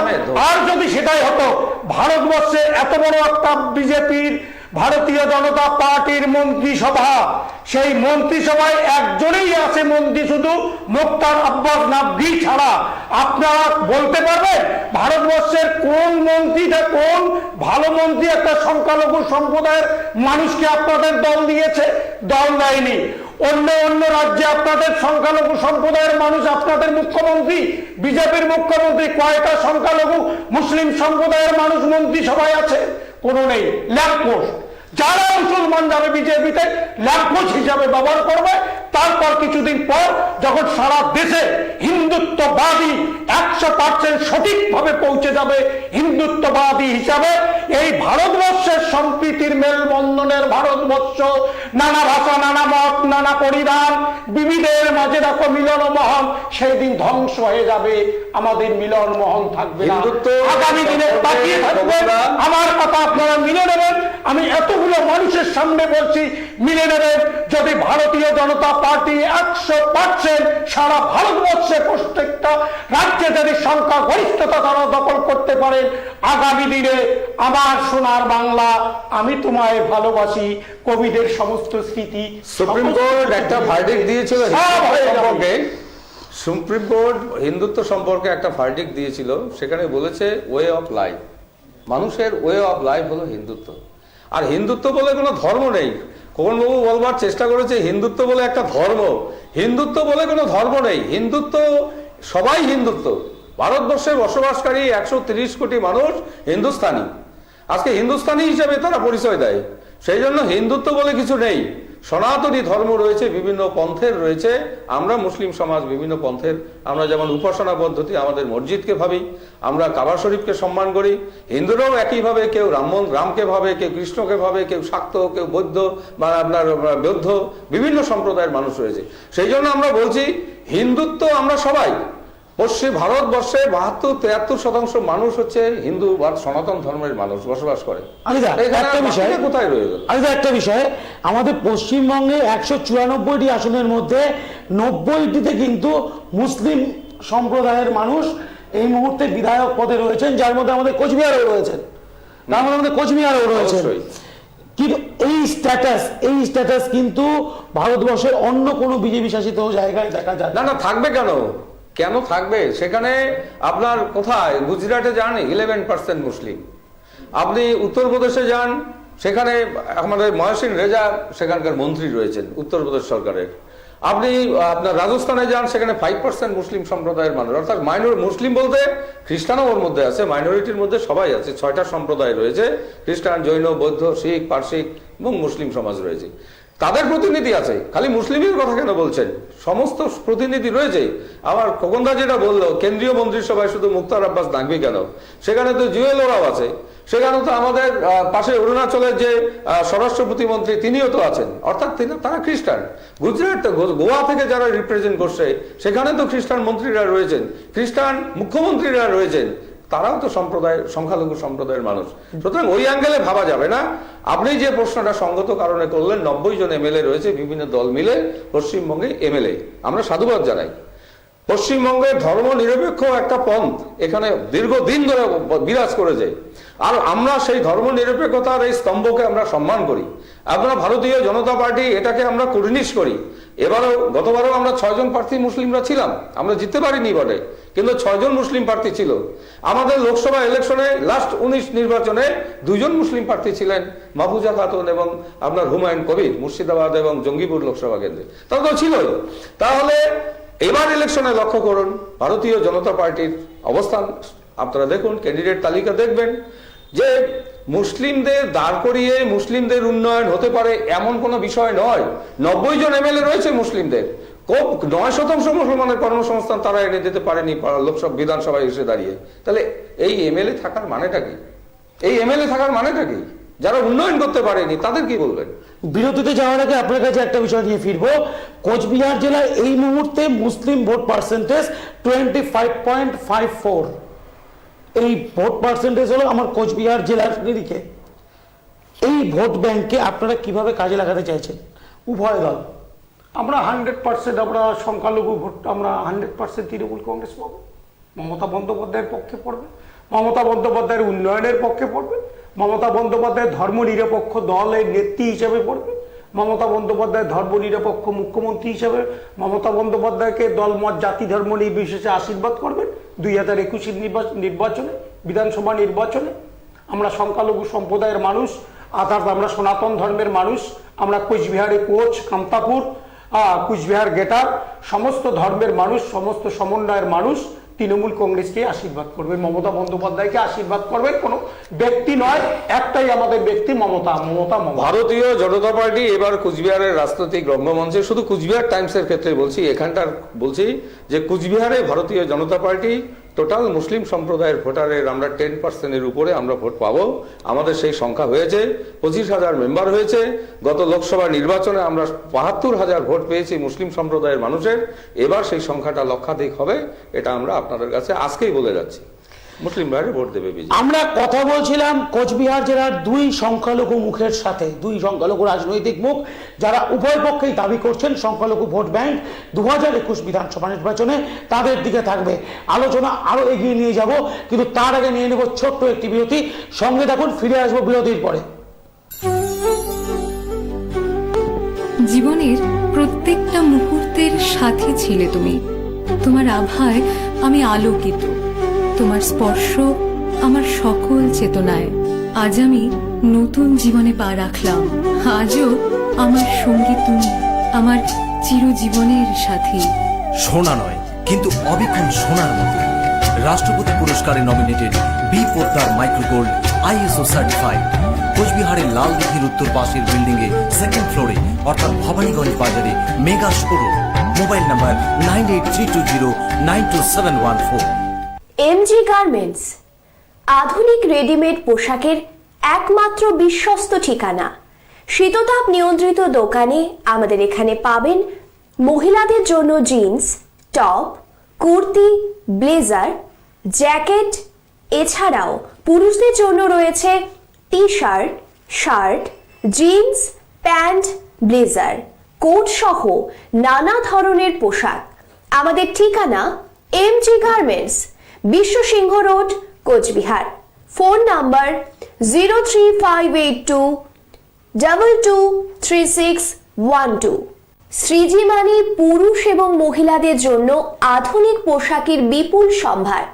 আর যদি সেটাই হতো, ভারতবর্ষে এত বড় একটা বিজেপির ভারতীয় জনতা পার্টির মন্ত্রিসভা, সেই মন্ত্রিসভায় একজনেই আছে মন্ত্রী শুধু মুখতার আব্বাস নাকভি ছাড়া। আপনারা বলতে পারবেন ভারতবর্ষের কোন মন্ত্রীটা, কোন ভালো মন্ত্রী একটা সংখ্যালঘু সম্প্রদায়ের মানুষকে আপনাদের দল দিয়েছে? দল দেয়নি। অন্য অন্য রাজ্যে আপনাদের সংখ্যালঘু সম্প্রদায়ের মানুষ আপনাদের মুখ্যমন্ত্রী, বিজেপির মুখ্যমন্ত্রী, কয়টা সংখ্যালঘু মুসলিম সম্প্রদায়ের মানুষ মন্ত্রিসভায় আছে? কোনো নেই। ল্যাম্পপোস্ট। যারা মুসলমান যাবে বিজেপিতে ল্যাম্পপোস্ট হিসাবে ব্যবহার করবে। তারপর কিছুদিন পর যখন সারা দেশে হিন্দুত্ববাদী 100% সঠিকভাবে পৌঁছে যাবে হিন্দুত্ববাদী হিসাবে, এই ভারতবর্ষের সম্প্রীতির মেলবন্ধনের ভারতবর্ষ, নানা ভাষা, নানা মত, নানা পরিধান, বিবিধের মাঝে দেখো মিলন মহন, সেই দিন ধ্বংস হয়ে যাবে। আমাদের মিলন মহন থাকবে না। আগামী দিনে তাকিয়ে থাকবেন। আমার কথা আপনারা মিলে নেবেন। আমি এতগুলো মানুষের সামনে বলছি, মিলে নেবেন। যদি ভারতীয় জনতা পার্টি 100% সারা ভারতবর্ষে প্রত্যেকটা রাজ্যে যদি সংখ্যা গরিষ্ঠতা তারা দখল করতে পারেন, আগামী দিনে আমার সোনার বাংলা, আমি তোমায় ভালোবাসি, কবিদের সমস্ত স্মৃতি। সুপ্রিম কোর্ট একটা ভার্ডিক্ট দিয়েছিল সম্পর্কে, সুপ্রিম কোর্ট হিন্দুত্ব সম্পর্কে একটা ভার্ডিক্ট দিয়েছিল। সেখানে বলেছে ওয়ে অফ লাইফ, মানুষের ওয়ে অফ লাইফ হলো হিন্দুত্ব। আর হিন্দুত্ব বলে কোনো ধর্ম নেই। খোকনবাবু বলবার চেষ্টা করেছে হিন্দুত্ব বলে একটা ধর্ম। হিন্দুত্ব বলে কোনো ধর্ম নেই। হিন্দুত্ব, সবাই হিন্দুত্ব। ভারতবর্ষে বসবাসকারী 130 কোটি মানুষ হিন্দুস্তানি। আজকে হিন্দুস্তানি হিসেবে তারা পরিচয় দেয়। সেই জন্য হিন্দুত্ব বলে কিছু নেই। সনাতনী ধর্ম রয়েছে, বিভিন্ন পন্থের রয়েছে। আমরা মুসলিম সমাজ বিভিন্ন পন্থের, আমরা যেমন উপাসনা পদ্ধতি আমাদের মসজিদকে ভাবি, আমরা কাবা শরীফকে সম্মান করি। হিন্দুরাও একইভাবে, কেউ রামকে ভাবে, কেউ কৃষ্ণকে ভাবে, কেউ শাক্ত, কেউ বৌদ্ধ বা আপনার বৌদ্ধ, বিভিন্ন সম্প্রদায়ের মানুষ রয়েছে। সেই জন্য আমরা বলছি হিন্দুত্ব আমরা সবাই। পশ্চিম ভারতবর্ষে 72-73% মানুষ হচ্ছে হিন্দু বা সনাতন ধর্মের মানুষ বসবাস করে। কোথায় রয়ে গেল? একটা বিষয়, আমাদের পশ্চিমবঙ্গে 194টি আসনের মধ্যে 90টিতে কিন্তু মুসলিম সম্প্রদায়ের মানুষ এই মুহূর্তে বিধায়ক পদে রয়েছেন, যার মধ্যে আমাদের কোচবিহারও রয়েছেন। কিন্তু এই স্ট্যাটাস কিন্তু ভারতবর্ষের অন্য কোনো বিজেপি শাসিত জায়গায় দেখা যায় না। থাকবে কেন? কেন থাকবে? সেখানে আপনার কোথায়, গুজরাটে যান 11% মুসলিম, আপনি উত্তরপ্রদেশে যান, সেখানে আমাদের মহসিন রেজা সেখানকার মন্ত্রী রয়েছেন উত্তরপ্রদেশ সরকারের। আপনি আপনার রাজস্থানে যান, সেখানে 5% মুসলিম সম্প্রদায়ের মানুষ। অর্থাৎ মুসলিম বলতে খ্রিস্টানও ওর মধ্যে আছে, মাইনরিটির মধ্যে সবাই আছে। 6টা সম্প্রদায় রয়েছে, খ্রিস্টান, জৈন, বৌদ্ধ, শিখ, পার্সিক এবং মুসলিম সমাজ রয়েছে। তাদের প্রতিনিধি আছে। খালি মুসলিমের কথা কেন বলছেন? সমস্ত প্রতিনিধি রয়েছে। আমার খোকনদা যেটা বললো, কেন্দ্রীয় মন্ত্রিসভায় শুধু মুখতার আব্বাস নাকভি কেন? সেখানে তো জুয়েল ওরাও আছে। সেখানে তো আমাদের পাশে অরুণাচলের যে স্বরাষ্ট্র প্রতিমন্ত্রী তিনিও তো আছেন। অর্থাৎ তারা খ্রিস্টান। গুজরাট, গোয়া থেকে যারা রিপ্রেজেন্ট করছে সেখানে তো খ্রিস্টান মন্ত্রীরা রয়েছেন, খ্রিস্টান মুখ্যমন্ত্রীরা রয়েছেন। তারাও তো সংখ্যালঘু সম্প্রদায়ের মানুষ। সুতরাং ওই অ্যাঙ্গেলে ভাবা যাবে না। আপনি যে প্রশ্নটা সঙ্গত কারণে করলেন, 90 জন এমএলএ রয়েছে বিভিন্ন দল মিলে পশ্চিমবঙ্গে এমএলএ, আমরা সাধুবাদ জানাই। পশ্চিমবঙ্গের ধর্ম নিরপেক্ষ একটা পন্থ এখানে দীর্ঘদিন ধরে বিরাজ করেছে। আর আমরা সেই ধর্ম নিরপেক্ষতার এই স্তম্ভকে আমরা সম্মান করি। আমরা ভারতীয় জনতা পার্টি এটাকে আমরা কুর্নিশ করি। গতবারও আমরা 6 জন প্রার্থী মুসলিমরা ছিলাম, আমরা জিততে পারিনি বটে, কিন্তু 6 জন মুসলিম প্রার্থী ছিল। আমাদের লোকসভা ইলেকশনে লাস্ট 19 নির্বাচনে 2 জন মুসলিম প্রার্থী ছিলেন, মাহফুজা খাতুন এবং আপনার হুমায়ুন কবির, মুর্শিদাবাদ এবং জঙ্গিপুর লোকসভা কেন্দ্রে। তারা তো ছিলই। তাহলে এবার ইলেকশনে লক্ষ্য করুন ভারতীয় জনতা পার্টির অবস্থান। আপনারা দেখুন, ক্যান্ডিডেট তালিকা দেখবেন, যে মুসলিমদের দাঁড় করিয়ে মুসলিমদের উন্নয়ন হতে পারে এমন কোনো বিষয় নয়। 90 জন এমএলএ রয়েছে মুসলিমদের, 9% মুসলমানের কর্মসংস্থান তারা এনে দিতে পারেনি লোকসভা বিধানসভায় এসে দাঁড়িয়ে। তাহলে এই এমএলএ থাকার মানেটা কি? এই এমএলএ থাকার মানেটা কি? যারা উন্নয়ন করতে পারেনি তাদের কি বলবেন? বিরতিতে যাওয়ার আগে আপনার কাছে একটা বিষয় নিয়ে ফিরবো। কোচবিহার জেলায় এই মুহূর্তে মুসলিম ভোট পার্সেন্টেজ 25.54। এই ভোট পার্সেন্টেজ হলো আমার কোচবিহার জেলার নিরিখে। এই ভোট ব্যাংককে আপনারা কিভাবে কাজে লাগাতে চাইছেন উভয় দল? আমরা 100% আমরা সংখ্যালঘু ভোট আমরা 100% তৃণমূল কংগ্রেস পাবো। মমতা বন্দ্যোপাধ্যায়ের পক্ষে পড়বে, মমতা বন্দ্যোপাধ্যায়ের উন্নয়নের পক্ষে পড়বে, মমতা বন্দ্যোপাধ্যায় ধর্মনিরপেক্ষ দলের নেত্রী হিসেবে পড়বে, মমতা বন্দ্যোপাধ্যায় ধর্মনিরপেক্ষ মুখ্যমন্ত্রী হিসেবে মমতা বন্দ্যোপাধ্যায়কে দল মত জাতি ধর্ম নির্বিশেষে আশীর্বাদ করবেন। 2021 নির্বাচনে, বিধানসভা নির্বাচনে আমরা সংখ্যালঘু সম্প্রদায়ের মানুষ, অর্থাৎ আমরা সনাতন ধর্মের মানুষ, আমরা কোচবিহারে কোচ, কামতাপুর, কুচবিহার গেটার সমস্ত ধর্মের মানুষ, সমস্ত সমন্বয়ের মানুষ তৃণমূল কংগ্রেসকে আশীর্বাদ করবেন, মমতা বন্দ্যোপাধ্যায়কে আশীর্বাদ করবেন। কোনো ব্যক্তি নয়, একটাই আমাদের ব্যক্তি, মমতা। ভারতীয় জনতা পার্টি এবার কুচবিহারের রাজনৈতিক রঙ্গমঞ্চে, শুধু কুচবিহার টাইমসের ক্ষেত্রে বলছি, এখানটার বলছি যে কুচবিহারে ভারতীয় জনতা পার্টি টোটাল মুসলিম সম্প্রদায়ের ভোটারের আমরা 10%-এর উপরে আমরা ভোট পাবো। আমাদের সেই সংখ্যা হয়েছে, 25,000 মেম্বার হয়েছে। গত লোকসভা নির্বাচনে আমরা 72,000 ভোট পেয়েছি মুসলিম সম্প্রদায়ের মানুষের। এবার সেই সংখ্যাটা লক্ষাধিক হবে, এটা আমরা আপনাদের কাছে আজকেই বলে যাচ্ছি। মুসলিম ভাইরা ভোট দেবে বিজেপি। আমরা কথা বলছিলাম কোচবিহার জেলার দুই সংখ্যালঘু মুখের সাথে, দুই সংখ্যালঘু রাজনৈতিক মুখ যারা উভয় পক্ষেই দাবি করছেন সংখ্যালঘু ভোট ব্যাংক 2021 বিধানসভা নির্বাচনে তাদের দিকে থাকবে। আলোচনা আরো এগিয়ে নিয়ে যাব, কিন্তু তার আগে নিয়ে নেব ছোট্ট একটি বিরতি। সঙ্গে থাকুন, ফিরে আসবো বিরতির পরে। জীবনের প্রত্যেকটা মুহূর্তের সাথী ছিলে তুমি। তোমার আভায় আমি আলোকিত, তোমার স্পর্শ আমার সকল চেতনায়। আজ আমি নতুন জীবনে পা রাখলাম। আজও আমার সঙ্গী তুমি, আমার চিরজীবনের সাথী। সোনা নয়, কিন্তু অবিকল সোনার মতো। রাষ্ট্রপতি পুরস্কারে nominated B Poddar microgold ISO certified. কোচবিহারের লাল দিঘির উত্তর পাশের বিল্ডিং এ 2nd ফ্লোরে, অর্থাৎ ভবানীগঞ্জ বাজারে mega showroom. Mobile number 9832092714। MG garments, আধুনিক রেডিমেড পোশাকের একমাত্র বিশ্বস্ত ঠিকানা। শীততাপ নিয়ন্ত্রিত দোকানে আমাদের এখানে পাবেন মহিলাদের জন্য jeans, top, kurti, blazer, jacket. এছাড়াও পুরুষদের জন্য রয়েছে T shirt, shirt, jeans, pant, blazer, coat সহ নানা ধরনের পোশাক। আমাদের ঠিকানা MG garments, Biswa Singha road, Coochbehar. Phone number 03582223612। Shreeji মানি পুরুষ এবং মহিলাদের জন্য আধুনিক পোশাকের বিপুল সম্ভার।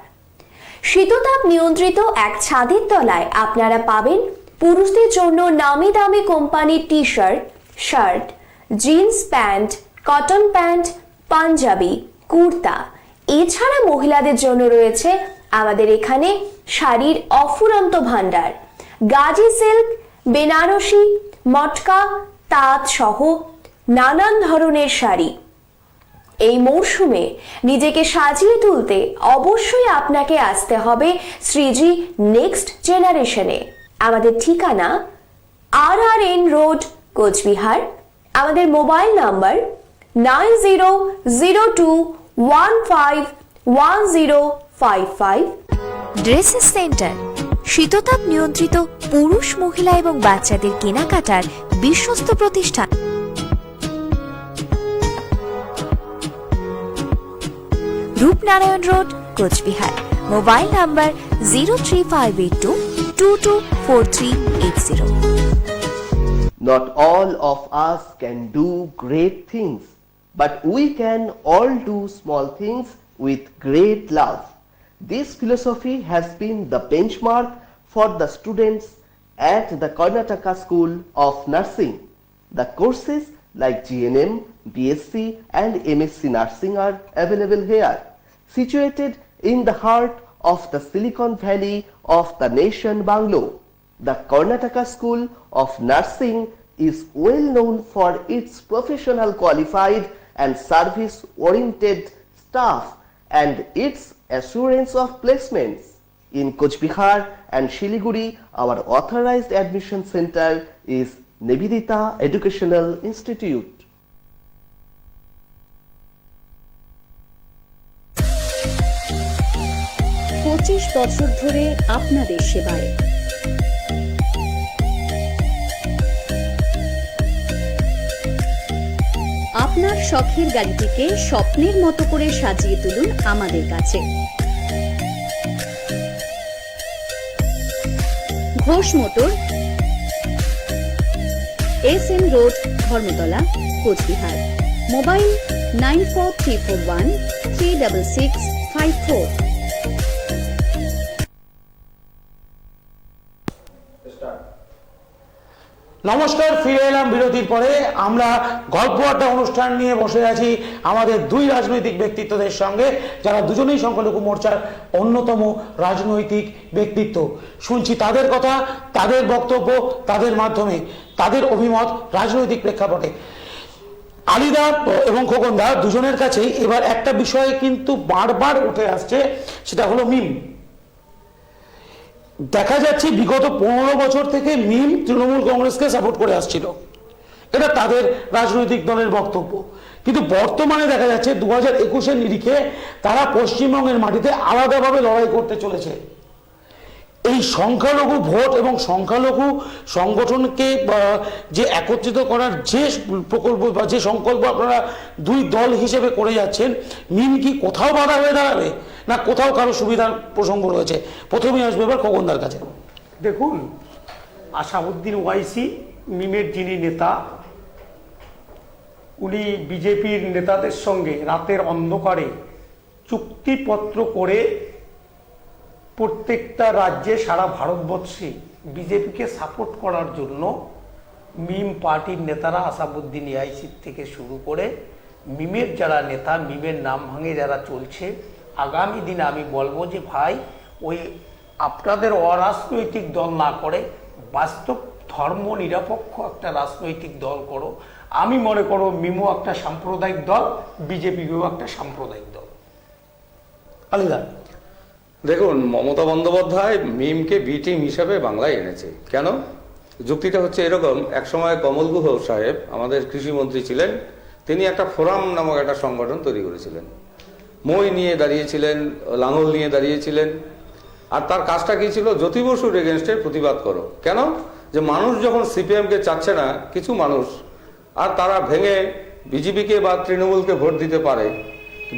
শীততাপ নিয়ন্ত্রিত এক ছাদের তলায় আপনারা পাবেন পুরুষদের জন্য নামি দামি কোম্পানির T shirt, shirt, jeans pant, cotton pant, পাঞ্জাবি, কুর্তা। এছাড়া মহিলাদের জন্য রয়েছে আমাদের এখানে শাড়ির অফুরন্ত ভান্ডার। গাজি সিল্ক, বেনারসি, মটকা, তাঁত সহ নানান ধরনের শাড়ি। এই মরশুমে নিজেকে সাজিয়ে তুলতে অবশ্যই আপনাকে আসতে হবে শ্রীজি নেক্সট জেনারেশনে। আমাদের ঠিকানা RRN রোড, কোচবিহার। আমাদের মোবাইল নাম্বার 9002151055। ড্রেসেস সেন্টার, শীততাপ নিয়ন্ত্রিত পুরুষ, মহিলা এবং বাচ্চাদের কেনাকাটার বিশ্বস্ত প্রতিষ্ঠান। Rupnarayan road, Cooch Behar. Mobile number 03582224380। Not all of us can do great things, but we can all do small things with great love. This philosophy has been the benchmark for the students at the Karnataka School of Nursing. The courses like GNM, BSc and MSc Nursing are available here. Situated in the heart of the Silicon Valley of the nation Bangalore. The Karnataka School of Nursing is well known for its professional, qualified and service-oriented staff and its assurance of placements. In Coach Bihar and Shiliguri, our authorized admission center is Nivedita Educational Institute. পঁচিশ বছর ধরে আপনাদের সেবায়। আপনার শখের গাড়িটিকে স্বপ্নের মতো করে সাজিয়ে তুলুন আমাদের কাছে। Ghosh motor, SM road, Dharmatala, Cooch Behar. Mobile 9434136654। নমস্কার, ফিরে এলাম বিরতির পরে। আমরা গল্প আড্ডা অনুষ্ঠান নিয়ে বসে আছি আমাদের দুই রাজনৈতিক ব্যক্তিত্বদের সঙ্গে, যারা দুজনেই সংখ্যালঘু মোর্চার অন্যতম রাজনৈতিক ব্যক্তিত্ব। শুনছি তাদের কথা, তাদের বক্তব্য, তাদের মাধ্যমে তাদের অভিমত রাজনৈতিক প্রেক্ষাপটে। আলিদা এবং খোকনদা দুজনের কাছেই এবার একটা বিষয় কিন্তু বারবার উঠে আসছে, সেটা হলো মিম। দেখা যাচ্ছে বিগত 15 বছর থেকে মিম তৃণমূল কংগ্রেসকে সাপোর্ট করে আসছিল, এটা তাদের রাজনৈতিক দলের বক্তব্য। কিন্তু বর্তমানে দেখা যাচ্ছে 2021-এর নিরিখে তারা পশ্চিমবঙ্গের মাটিতে আলাদাভাবে লড়াই করতে চলেছে। এই সংখ্যালঘু ভোট এবং সংখ্যালঘু সংগঠনকে যে একত্রিত করার যে প্রকল্প বা যে সংকল্প আপনারা দুই দল হিসেবে করে যাচ্ছেন, মিম কি কোথাও বাধা হয়ে দাঁড়াবে, না কোথাও কারো সুবিধার প্রসঙ্গ রয়েছে? প্রথমেই আসবে এবার খোকনদার কাছে। দেখুন, আসাদুদ্দিন ওয়াইসি মিমের যিনি নেতা, উনি বিজেপির নেতাদের সঙ্গে রাতের অন্ধকারে চুক্তিপত্র করে প্রত্যেকটা রাজ্যে সারা ভারতবর্ষে বিজেপিকে সাপোর্ট করার জন্য মিম পার্টির নেতারা আসাদুদ্দিন ওয়াইসির থেকে শুরু করে মিমের যারা নেতা, মিমের নাম ভাঙে যারা চলছে, আগামী দিনে আমি বলবো যে ভাই, ওই আপনাদের অরাজনৈতিক দল না করে বাস্তব ধর্ম নিরপেক্ষ একটা রাজনৈতিক দল করো। আমি মনে করো মিমও একটা সাম্প্রদায়িক দল, বিজেপিও একটা সাম্প্রদায়িক দল। আলিদা, দেখুন, মমতা বন্দ্যোপাধ্যায় মিমকে বি টিম হিসাবে বাংলায় এনেছে। কেন? যুক্তিটা হচ্ছে এরকম, একসময় কমল গুহ সাহেব আমাদের কৃষিমন্ত্রী ছিলেন, তিনি একটা ফোরাম নামক একটা সংগঠন তৈরি করেছিলেন। মই নিয়ে দাঁড়িয়েছিলেন, লাঙল নিয়ে দাঁড়িয়েছিলেন, আর তার কাজটা কি ছিল? জ্যোতি বসুর এগেনস্টে প্রতিবাদ করো। কেন? যে মানুষ যখন সিপিএমকে চাচ্ছে না, কিছু মানুষ, আর তারা ভেঙে বিজেপিকে বা তৃণমূলকে ভোট দিতে পারে,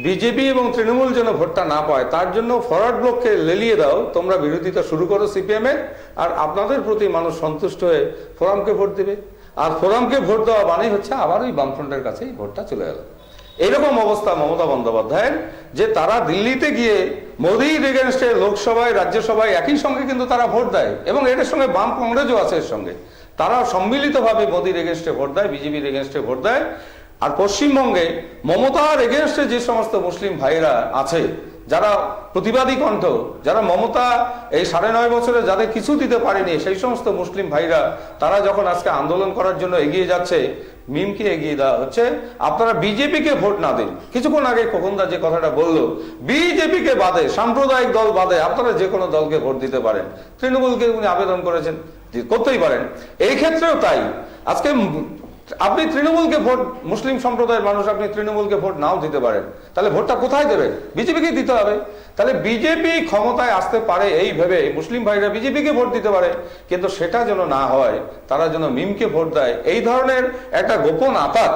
বিজেপি এবং তৃণমূল যেন ভোটটা না পায়, তার জন্য ফরওয়ার্ড ব্লককে লেলিয়ে দাও, তোমরা বিরোধিতা শুরু করো সিপিএমের, আর আপনাদের প্রতি মানুষ সন্তুষ্ট হয়ে ফোরামকে ভোট দেবে। আর ফোরামকে ভোট দেওয়া মানেই হচ্ছে আবার ওই বামফ্রন্টের কাছেই ভোটটা চলে গেল। এইরকম অবস্থা মমতা বন্দ্যোপাধ্যায়ের, যে তারা দিল্লিতে গিয়ে মোদির এগেনস্টে লোকসভায়, রাজ্যসভায় একই সঙ্গে কিন্তু তারা ভোট দেয়, এবং এটার সঙ্গে বাম কংগ্রেসও আছে এর সঙ্গে। তারা সম্মিলিতভাবে মোদির এগেনস্টে ভোট দেয়, বিজেপির এগেনস্টে ভোট দেয়। আর পশ্চিমবঙ্গে মমতার এগেনস্টে যে সমস্ত মুসলিম ভাইরা আছে, যারা প্রতিবাদী কণ্ঠ, যারা মমতা এই 9.5 বছরে যাদের কিছু দিতে পারেনি, সেই সমস্ত মুসলিম ভাইরা তারা যখন আজকে আন্দোলন করার জন্য এগিয়ে যাচ্ছে, মিমকে এগিয়ে দেওয়া হচ্ছে। আপনারা বিজেপিকে ভোট না দিন। কিছুক্ষণ আগে খোকনদা যে কথাটা বললো, বিজেপিকে বাদে, সাম্প্রদায়িক দল বাদে আপনারা যে কোনো দলকে ভোট দিতে পারেন। তৃণমূলকে উনি আবেদন করেছেন, করতেই পারেন। এই ক্ষেত্রেও তাই। আজকে আপনি তৃণমূলকে ভোট, মুসলিম সম্প্রদায়ের মানুষ, আপনি তৃণমূলকে ভোট নাও দিতে পারেন, তাহলে ভোটটা কোথায় দেবেন? বিজেপিকে দিতে হবে। তাহলে বিজেপি ক্ষমতায় আসতে পারে এই ভেবে মুসলিম ভাইরা বিজেপিকে ভোট দিতে পারে, কিন্তু সেটা যেন না হয়, তারা যেন মিমকে ভোট দেয়। এই ধরনের একটা গোপন আতাত,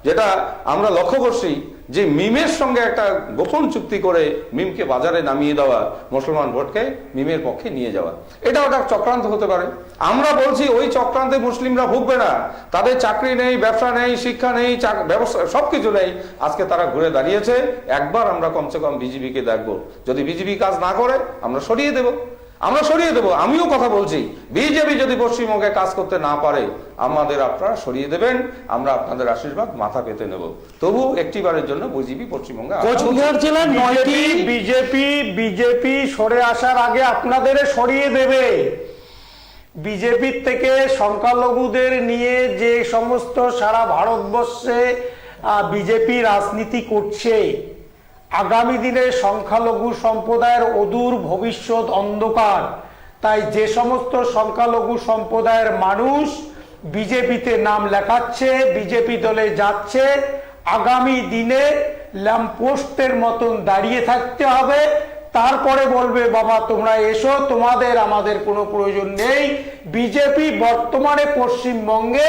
যেটা আমরা লক্ষ্য করছি, যে মিমের সঙ্গে একটা গোপন চুক্তি করে মিমকে বাজারে নামিয়ে দেওয়া, মুসলমান ভোটকে মিমের পক্ষে নিয়ে যাওয়া, এটা একটা চক্রান্ত হতে পারে। আমরা বলছি ওই চক্রান্তে মুসলিমরা ভুগবে না, তাদের চাকরি নেই, ব্যবসা নেই, শিক্ষা নেই, ব্যবস্থা সবকিছু নেই। আজকে তারা ঘুরে দাঁড়িয়েছে। একবার আমরা কমসে কম বিজেপিকে দেখবো, যদি বিজেপি কাজ না করে আমরা সরিয়ে দেব। আমরা সরিয়ে দেবো। আমিও কথা বলছি, বিজেপি যদি পশ্চিমবঙ্গে কাজ করতে না পারে আমাদের আপনারা সরিয়ে দেবেন, আমরা আপনাদের আশীর্বাদ মাথা পেতে নেব। তবু একটিবারের জন্য বিজেপি পশ্চিমবঙ্গে কোচবিহার জেলার 9টি বিজেপি সরে আসার আগে আপনাদের সরিয়ে দেবে। বিজেপির থেকে সংখ্যালঘুদের নিয়ে যে সমস্ত সারা ভারতবর্ষে বিজেপি রাজনীতি করছে, আগামী দিনে সংখ্যালঘু সম্প্রদায়ের অদূর ভবিষ্যৎ অন্ধকার। তাই যে সমস্ত সংখ্যালঘু সম্প্রদায়ের মানুষ বিজেপিতে নাম লেখাচ্ছে, বিজেপি দলে যাচ্ছে, আগামী দিনে ল্যাম্পপোস্টের মতন দাঁড়িয়ে থাকতে হবে। তারপরে বলবে বাবা তোমরা এসো, তোমাদের আমাদের কোনো প্রয়োজন নেই। বিজেপি বর্তমানে পশ্চিমবঙ্গে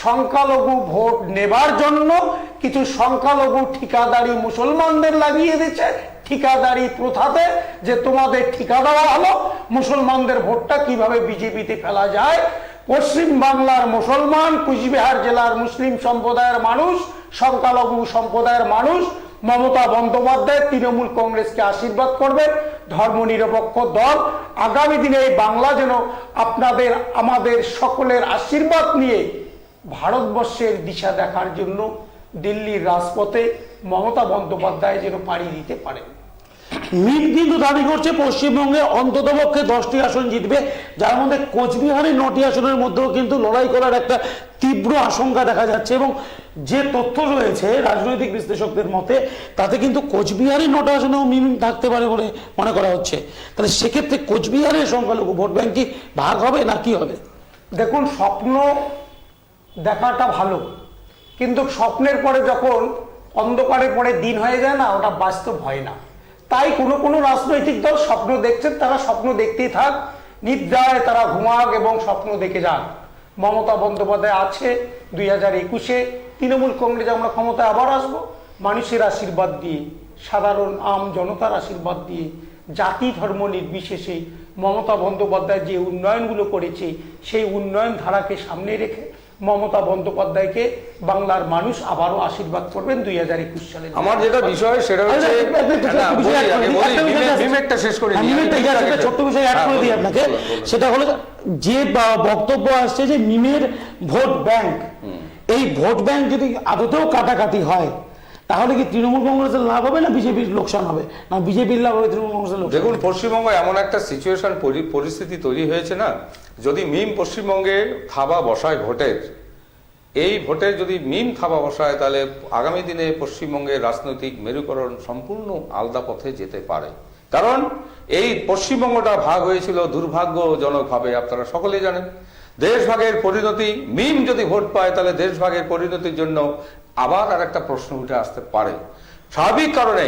সংখ্যালঘু ভোট নেবার জন্য কিছু সংখ্যালঘু ঠিকাদারি মুসলমানদের লাগিয়ে দিচ্ছে ঠিকাদারি প্রথাতে, যে তোমাদের ঠিকা দেওয়া হলো, মুসলমানদের ভোটটা কিভাবে বিজেপিতে ফেলা যায়। পশ্চিম বাংলার মুসলমান, কুচবিহার জেলার মুসলিম সম্প্রদায়ের মানুষ, সংখ্যালঘু সম্প্রদায়ের মানুষ মমতা বন্দ্যোপাধ্যায় তৃণমূল কংগ্রেসকে আশীর্বাদ করবেন, ধর্মনিরপেক্ষ দল। আগামী দিনে এই বাংলা যেন আপনাদের আমাদের সকলের আশীর্বাদ নিয়ে ভারতবর্ষের দিশা দেখার জন্য দিল্লির রাজপথে মমতা বন্দ্যোপাধ্যায় যেন পাড়ি দিতে পারেন। মিম কিন্তু দাবি করছে পশ্চিমবঙ্গে অন্ততপক্ষে 10টি আসন জিতবে, যার মধ্যে কোচবিহারের 9টি আসনের মধ্যেও কিন্তু লড়াই করার একটা তীব্র আশঙ্কা দেখা যাচ্ছে। এবং যে তথ্য রয়েছে রাজনৈতিক বিশ্লেষকদের মতে, তাতে কিন্তু কোচবিহারের 9টা আসনেও মিম থাকতে পারে বলে মনে করা হচ্ছে। তাহলে সেক্ষেত্রে কোচবিহারের সংখ্যালঘু ভোট ব্যাংক কি ভাগ হবে না কি হবে? দেখুন, স্বপ্ন দেখাটা ভালো, কিন্তু স্বপ্নের পরে যখন অন্ধকারের পরে দিন হয়ে যায় না, ওটা বাস্তব হয় না। তাই কোনো রাজনৈতিক দল স্বপ্ন দেখছেন, তারা স্বপ্ন দেখতেই থাক, নিদ্রায় তারা ঘুমাক এবং স্বপ্ন দেখে যান। মমতা বন্দ্যোপাধ্যায় আছে 2021-এ, তৃণমূল কংগ্রেস আমরা ক্ষমতায় আবার আসবো, মানুষের আশীর্বাদ দিয়ে, সাধারণ আম জনতার আশীর্বাদ দিয়ে, জাতি ধর্ম নির্বিশেষে মমতা বন্দ্যোপাধ্যায় যে উন্নয়নগুলো করেছে সেই উন্নয়ন ধারাকে সামনে রেখে মমতা বন্দ্যোপাধ্যায়কে বাংলার মানুষ আবারও আশীর্বাদ করবেন 2021 সালে। আমার যেটা বিষয় সেটা হচ্ছে, ছোট্ট বিষয় অ্যাড করে দিই আপনাকে, সেটা হলো যে বক্তব্য আসছে যে মিমের ভোট ব্যাংক, এই ভোট ব্যাংক যদি আদতেও কাটাকাটি হয় তাহলে কি তৃণমূল কংগ্রেসের লাভ হবে না বিজেপির লোকসান হবে? না বিজেপির লাভ হবে তৃণমূল কংগ্রেসের লোকসান? দেখুন, পশ্চিমবঙ্গে এমন একটা সিচুয়েশন পরিস্থিতি তৈরি হয়েছে না, যদি মিম পশ্চিমবঙ্গে থাবা বসায় ভোটের, এই ভোটে যদি মিম থাবা বসায়, তাহলে আগামী দিনে পশ্চিমবঙ্গের রাজনৈতিক মেরুকরণ সম্পূর্ণ আলাদা পথে যেতে পারে। কারণ এই পশ্চিমবঙ্গটা ভাগ হয়েছিল দুর্ভাগ্যজনকভাবে, আপনারা সকলেই জানেন। দেশভাগের পরিণতি, মিম যদি ভোট পায় তাহলে দেশভাগের পরিণতির জন্য আবার আর একটা প্রশ্ন উঠে আসতে পারে। স্বাভাবিক কারণে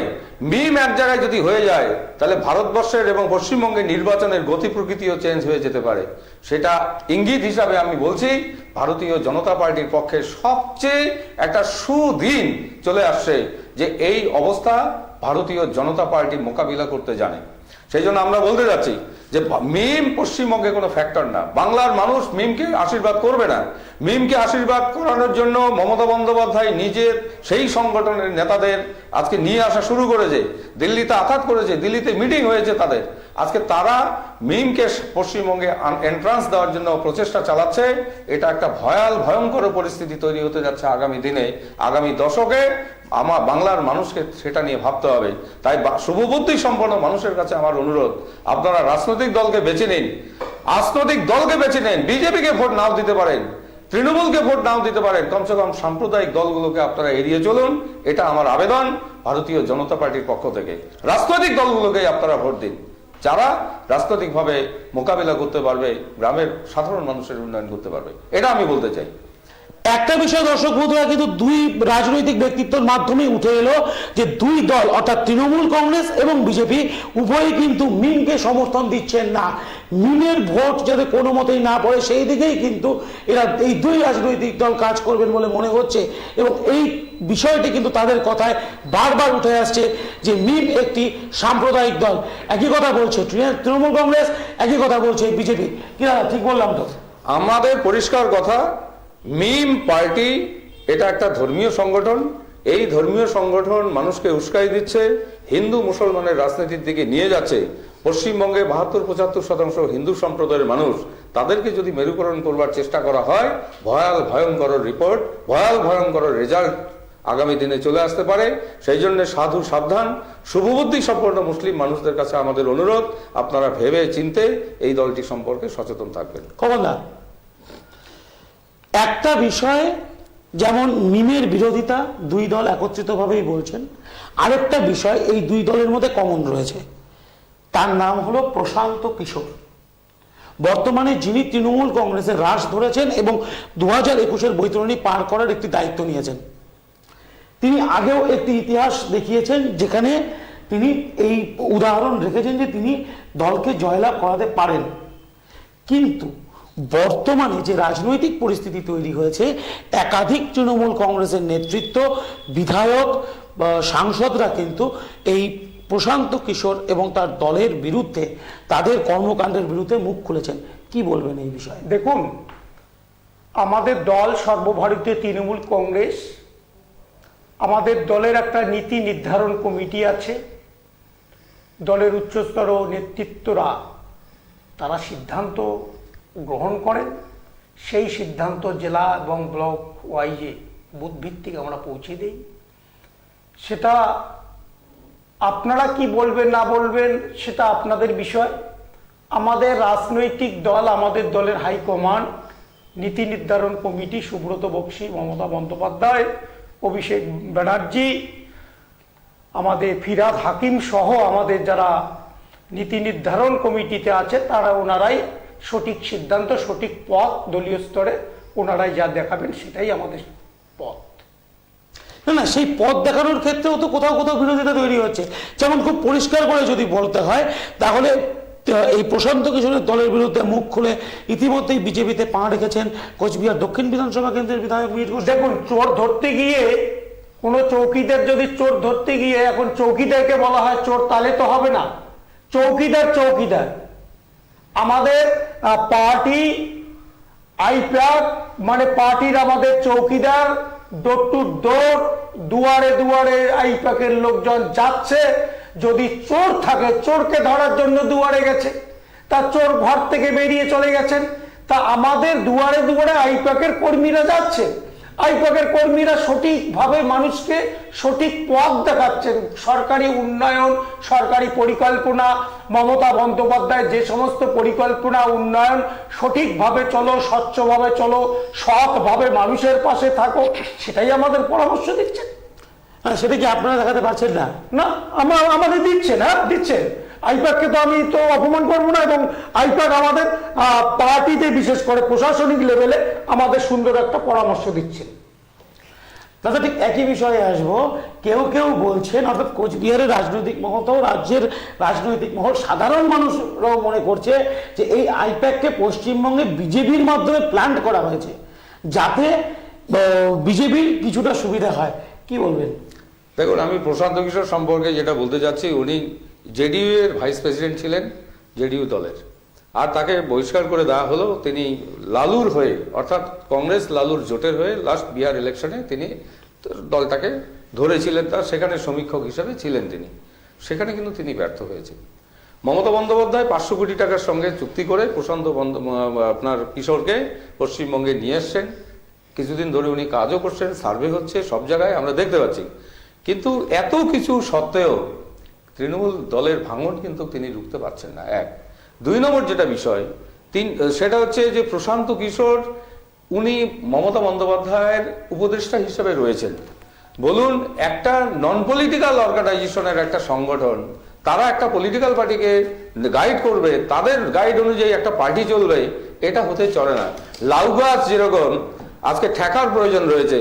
মিম এক জায়গায় যদি হয়ে যায় তাহলে ভারতবর্ষের এবং পশ্চিমবঙ্গের নির্বাচনের গতি প্রকৃতিও চেঞ্জ হয়ে যেতে পারে। সেটা ইঙ্গিত হিসাবে আমি বলছি, ভারতীয় জনতা পার্টির পক্ষে সবচেয়ে একটা সুদিন চলে আসছে যে এই অবস্থা ভারতীয় জনতা পার্টি মোকাবিলা করতে জানে। সেই জন্য আমরা বলতে যাচ্ছি যে মিম পশ্চিমবঙ্গে কোনো ফ্যাক্টর না। বাংলার মানুষ মিমকে আশীর্বাদ করবে না। মিমকে আশীর্বাদ করানোর জন্য মমতা বন্দ্যোপাধ্যায় নিজের সেই সংগঠনের নেতাদের আজকে নিয়ে আসা শুরু করেছে, দিল্লিতে আঘাত করেছে, দিল্লিতে মিটিং হয়েছে তাদের। আজকে তারা মিমকে পশ্চিমবঙ্গে এন্ট্রান্স দেওয়ার জন্য প্রচেষ্টা চালাচ্ছে। এটা একটা ভয়ঙ্কর পরিস্থিতি তৈরি হতে যাচ্ছে আগামী দিনে, আগামী দশকে। আমার বাংলার মানুষকে সেটা নিয়ে ভাবতে হবে। তাই শুভবুদ্ধি সম্পন্ন মানুষের কাছে আমার অনুরোধ, আপনারা রাজনৈতিক দলকে বেছে নিন, রাজনৈতিক দলকে বেছে নিন। বিজেপিকে ভোট নাও দিতে পারেন, তৃণমূলকে ভোট নাও দিতে পারেন, কমসে কম সাম্প্রদায়িক দলগুলোকে আপনারা এড়িয়ে চলুন। এটা আমার আবেদন ভারতীয় জনতা পার্টির পক্ষ থেকে। রাজনৈতিক দলগুলোকেই আপনারা ভোট দিন, যারা রাজনৈতিকভাবে মোকাবিলা করতে পারবে, গ্রামের সাধারণ মানুষের উন্নয়ন করতে পারবে। এটা আমি বলতে চাই। একটা বিষয় দর্শক বন্ধুরা কিন্তু দুই রাজনৈতিক ব্যক্তিত্বের মাধ্যমে উঠে এলো যে দুই দল অর্থাৎ তৃণমূল কংগ্রেস এবং বিজেপি উভয়ই কিন্তু মিমকে সমর্থন দিচ্ছেন না। মিমের ভোট যাতে কোনো মতেই না পড়ে সেই দিকেই কিন্তু এরা এই দুই রাজনৈতিক দল কাজ করবেন বলে মনে হচ্ছে। এবং এই বিষয়টি কিন্তু তাদের কথায় বারবার উঠে আসছে যে মিম একটি সাম্প্রদায়িক দল। একই কথা বলছে তৃণমূল কংগ্রেস, একই কথা বলছে বিজেপি। কি দাদা ঠিক বললাম তো? আমাদের পরিষ্কার কথা, মিম পার্টি এটা একটা ধর্মীয় সংগঠন। এই ধর্মীয় সংগঠন মানুষকে উস্কাই দিচ্ছে, হিন্দু মুসলমানের রাজনীতির দিকে নিয়ে যাচ্ছে। পশ্চিমবঙ্গে 72-75% হিন্দু সম্প্রদায়ের মানুষ, তাদেরকে যদি মেরুকরণ করবার চেষ্টা করা হয়, ভয়ঙ্কর রিপোর্ট, ভয়ঙ্কর রেজাল্ট আগামী দিনে চলে আসতে পারে। সেই জন্য সাধু সাবধান, শুভবুদ্ধি সম্পন্ন মুসলিম মানুষদের কাছে আমাদের অনুরোধ, আপনারা ভেবে চিন্তে এই দলটি সম্পর্কে সচেতন থাকবেন। কমলদা, একটা বিষয়ে যেমন মিমের বিরোধিতা দুই দল একত্রিতভাবেই বলছেন, আরেকটা বিষয় এই দুই দলের মধ্যে কমন রয়েছে, তার নাম হলো প্রশান্ত কিশোর। বর্তমানে যিনি তৃণমূল কংগ্রেসের রাশ ধরেছেন এবং 2021-এর বৈতরণী পার করার একটি দায়িত্ব নিয়েছেন। তিনি আগেও একটি ইতিহাস দেখিয়েছেন যেখানে তিনি এই উদাহরণ রেখেছেন যে তিনি দলকে জয়লাভ করাতে পারেন। কিন্তু বর্তমানে যে রাজনৈতিক পরিস্থিতি তৈরি হয়েছে, একাধিক তৃণমূল কংগ্রেসের নেতৃত্ব, বিধায়ক, সাংসদরা কিন্তু এই প্রশান্ত কিশোর এবং তার দলের বিরুদ্ধে, তাদের কর্মকাণ্ডের বিরুদ্ধে মুখ খুলেছেন। কি বলবেন এই বিষয়ে? দেখুন, আমাদের দল সর্বভারতীয় তৃণমূল কংগ্রেস, আমাদের দলের একটা নীতি নির্ধারণ কমিটি আছে। দলের উচ্চস্তর নেতৃত্বরা তারা সিদ্ধান্ত গ্রহণ করেন। সেই সিদ্ধান্ত জেলা এবং ব্লক ওয়াইজে বুথ ভিত্তিক আমরা পৌঁছে দিই। সেটা আপনারা কি বলবেন না বলবেন সেটা আপনাদের বিষয়। আমাদের রাজনৈতিক দল, আমাদের দলের হাইকমান্ড, নীতি নির্ধারণ কমিটি, সুব্রত বক্সী, মমতা বন্দ্যোপাধ্যায়, অভিষেক ব্যানার্জি, আমাদের ফিরাদ হাকিম সহ আমাদের যারা নীতি নির্ধারণ কমিটিতে আছে, তারা ওনারাই সঠিক সিদ্ধান্ত, সঠিক পথ দলীয় স্তরে ওনারাই যা দেখাবেন সেটাই আমাদের পথ। না, সেই পথ দেখানোর ক্ষেত্রেও তো কোথাও কোথাও বিরোধিতা তৈরি হচ্ছে। যেমন খুব পরিষ্কার করে যদি বলতে হয়, তাহলে এই প্রশান্ত কিশোরের দলের বিরুদ্ধে মুখ খুলে ইতিমধ্যেই বিজেপিতে পা রেখেছেন কোচবিহার দক্ষিণ বিধানসভা কেন্দ্রের বিধায়ক মিহির ঘোষ। দেখুন, চোর ধরতে গিয়ে কোনো চৌকিদার যদি চোর ধরতে গিয়ে এখন চৌকিদারকে বলা হয় চোর, তাহলে তো হবে না। চৌকিদার আমাদের পার্টি আইপ্যাক, মানে পার্টির আমাদের চৌকিদার, ডোর টু ডোর, দুয়ারে দুয়ারে আইপ্যাকের লোকজন যাচ্ছে। যদি চোর থাকে, চোরকে ধরার জন্য দুয়ারে গেছে, তা চোর ঘর থেকে বেরিয়ে চলে গেছেন, তা আমাদের দুয়ারে দুয়ারে আইপ্যাকের কর্মীরা যাচ্ছে। আইপ্যাকের কর্মীরা সঠিকভাবে মানুষকে সঠিক পথ দেখাচ্ছেন। সরকারি উন্নয়ন, সরকারি পরিকল্পনা, মমতা বন্দ্যোপাধ্যায় যে সমস্ত পরিকল্পনা, উন্নয়ন, সঠিকভাবে চলো, স্বচ্ছভাবে চলো, সৎভাবে মানুষের পাশে থাকো, সেটাই আমাদের পরামর্শ দিচ্ছেন। সেটা কি আপনারা দেখাতে পারছেন না? না, আমাদের দিচ্ছেন, হ্যাঁ দিচ্ছেন। আইপ্যাককে তো আমি তো অপমান করবো না, এবং আইপ্যাক আমাদের পার্টিতে, বিশেষ করে প্রশাসনিক লেভেলে আমাদের সুন্দর একটা পরামর্শ দিচ্ছেন। দাদা, ঠিক একই বিষয়ে আসবো। কেউ কেউ বলছেন, অর্থাৎ কোচবিহারের রাজনৈতিক মহল, রাজ্যের রাজনৈতিক মহল, সাধারণ মানুষরাও মনে করছে যে এই আইপ্যাককে পশ্চিমবঙ্গে বিজেপির মাধ্যমে প্ল্যান করা হয়েছে যাতে বিজেপির কিছুটা সুবিধা হয়। কি বলবেন? দেখুন, আমি প্রশান্ত কিশোর সম্পর্কে যেটা বলতে যাচ্ছি, উনি জেডিইউ এর ভাইস প্রেসিডেন্ট ছিলেন, জেডিইউ দলের, আর তাকে বহিষ্কার করে দেওয়া হলো। তিনি লালুর হয়ে, অর্থাৎ কংগ্রেস লালুর জোটের হয়ে লাস্ট বিহার ইলেকশনে তিনি দলটাকে ধরেছিলেন, তার সেখানে সমীক্ষক হিসেবে ছিলেন তিনি। সেখানে কিন্তু তিনি ব্যর্থ হয়েছেন। মমতা বন্দ্যোপাধ্যায় 500 কোটি টাকার সঙ্গে চুক্তি করে প্রশান্ত আপনার কিশোরকে পশ্চিমবঙ্গে নিয়ে এসছেন। কিছুদিন ধরে উনি কাজও করছেন, সার্ভে হচ্ছে, সব জায়গায় আমরা দেখতে পাচ্ছি। কিন্তু এত কিছু সত্ত্বেও তৃণমূল দলের ভাঙন কিন্তু তিনি রুখতে পারছেন না। 1, 2 নম্বর যেটা বিষয়, সেটা হচ্ছে যে প্রশান্ত কিশোর উনি মমতা বন্দ্যোপাধ্যায়ের উপদেষ্টা হিসেবে রয়েছেন। বলুন, একটা নন পলিটিক্যাল অর্গানাইজেশনের একটা সংগঠন, তারা একটা পলিটিক্যাল পার্টিকে গাইড করবে, তাদের গাইড অনুযায়ী একটা পার্টি চলবে, এটা হতে চলে না। লাউ গাছ যেরকম আজকে ঠেকার প্রয়োজন রয়েছে,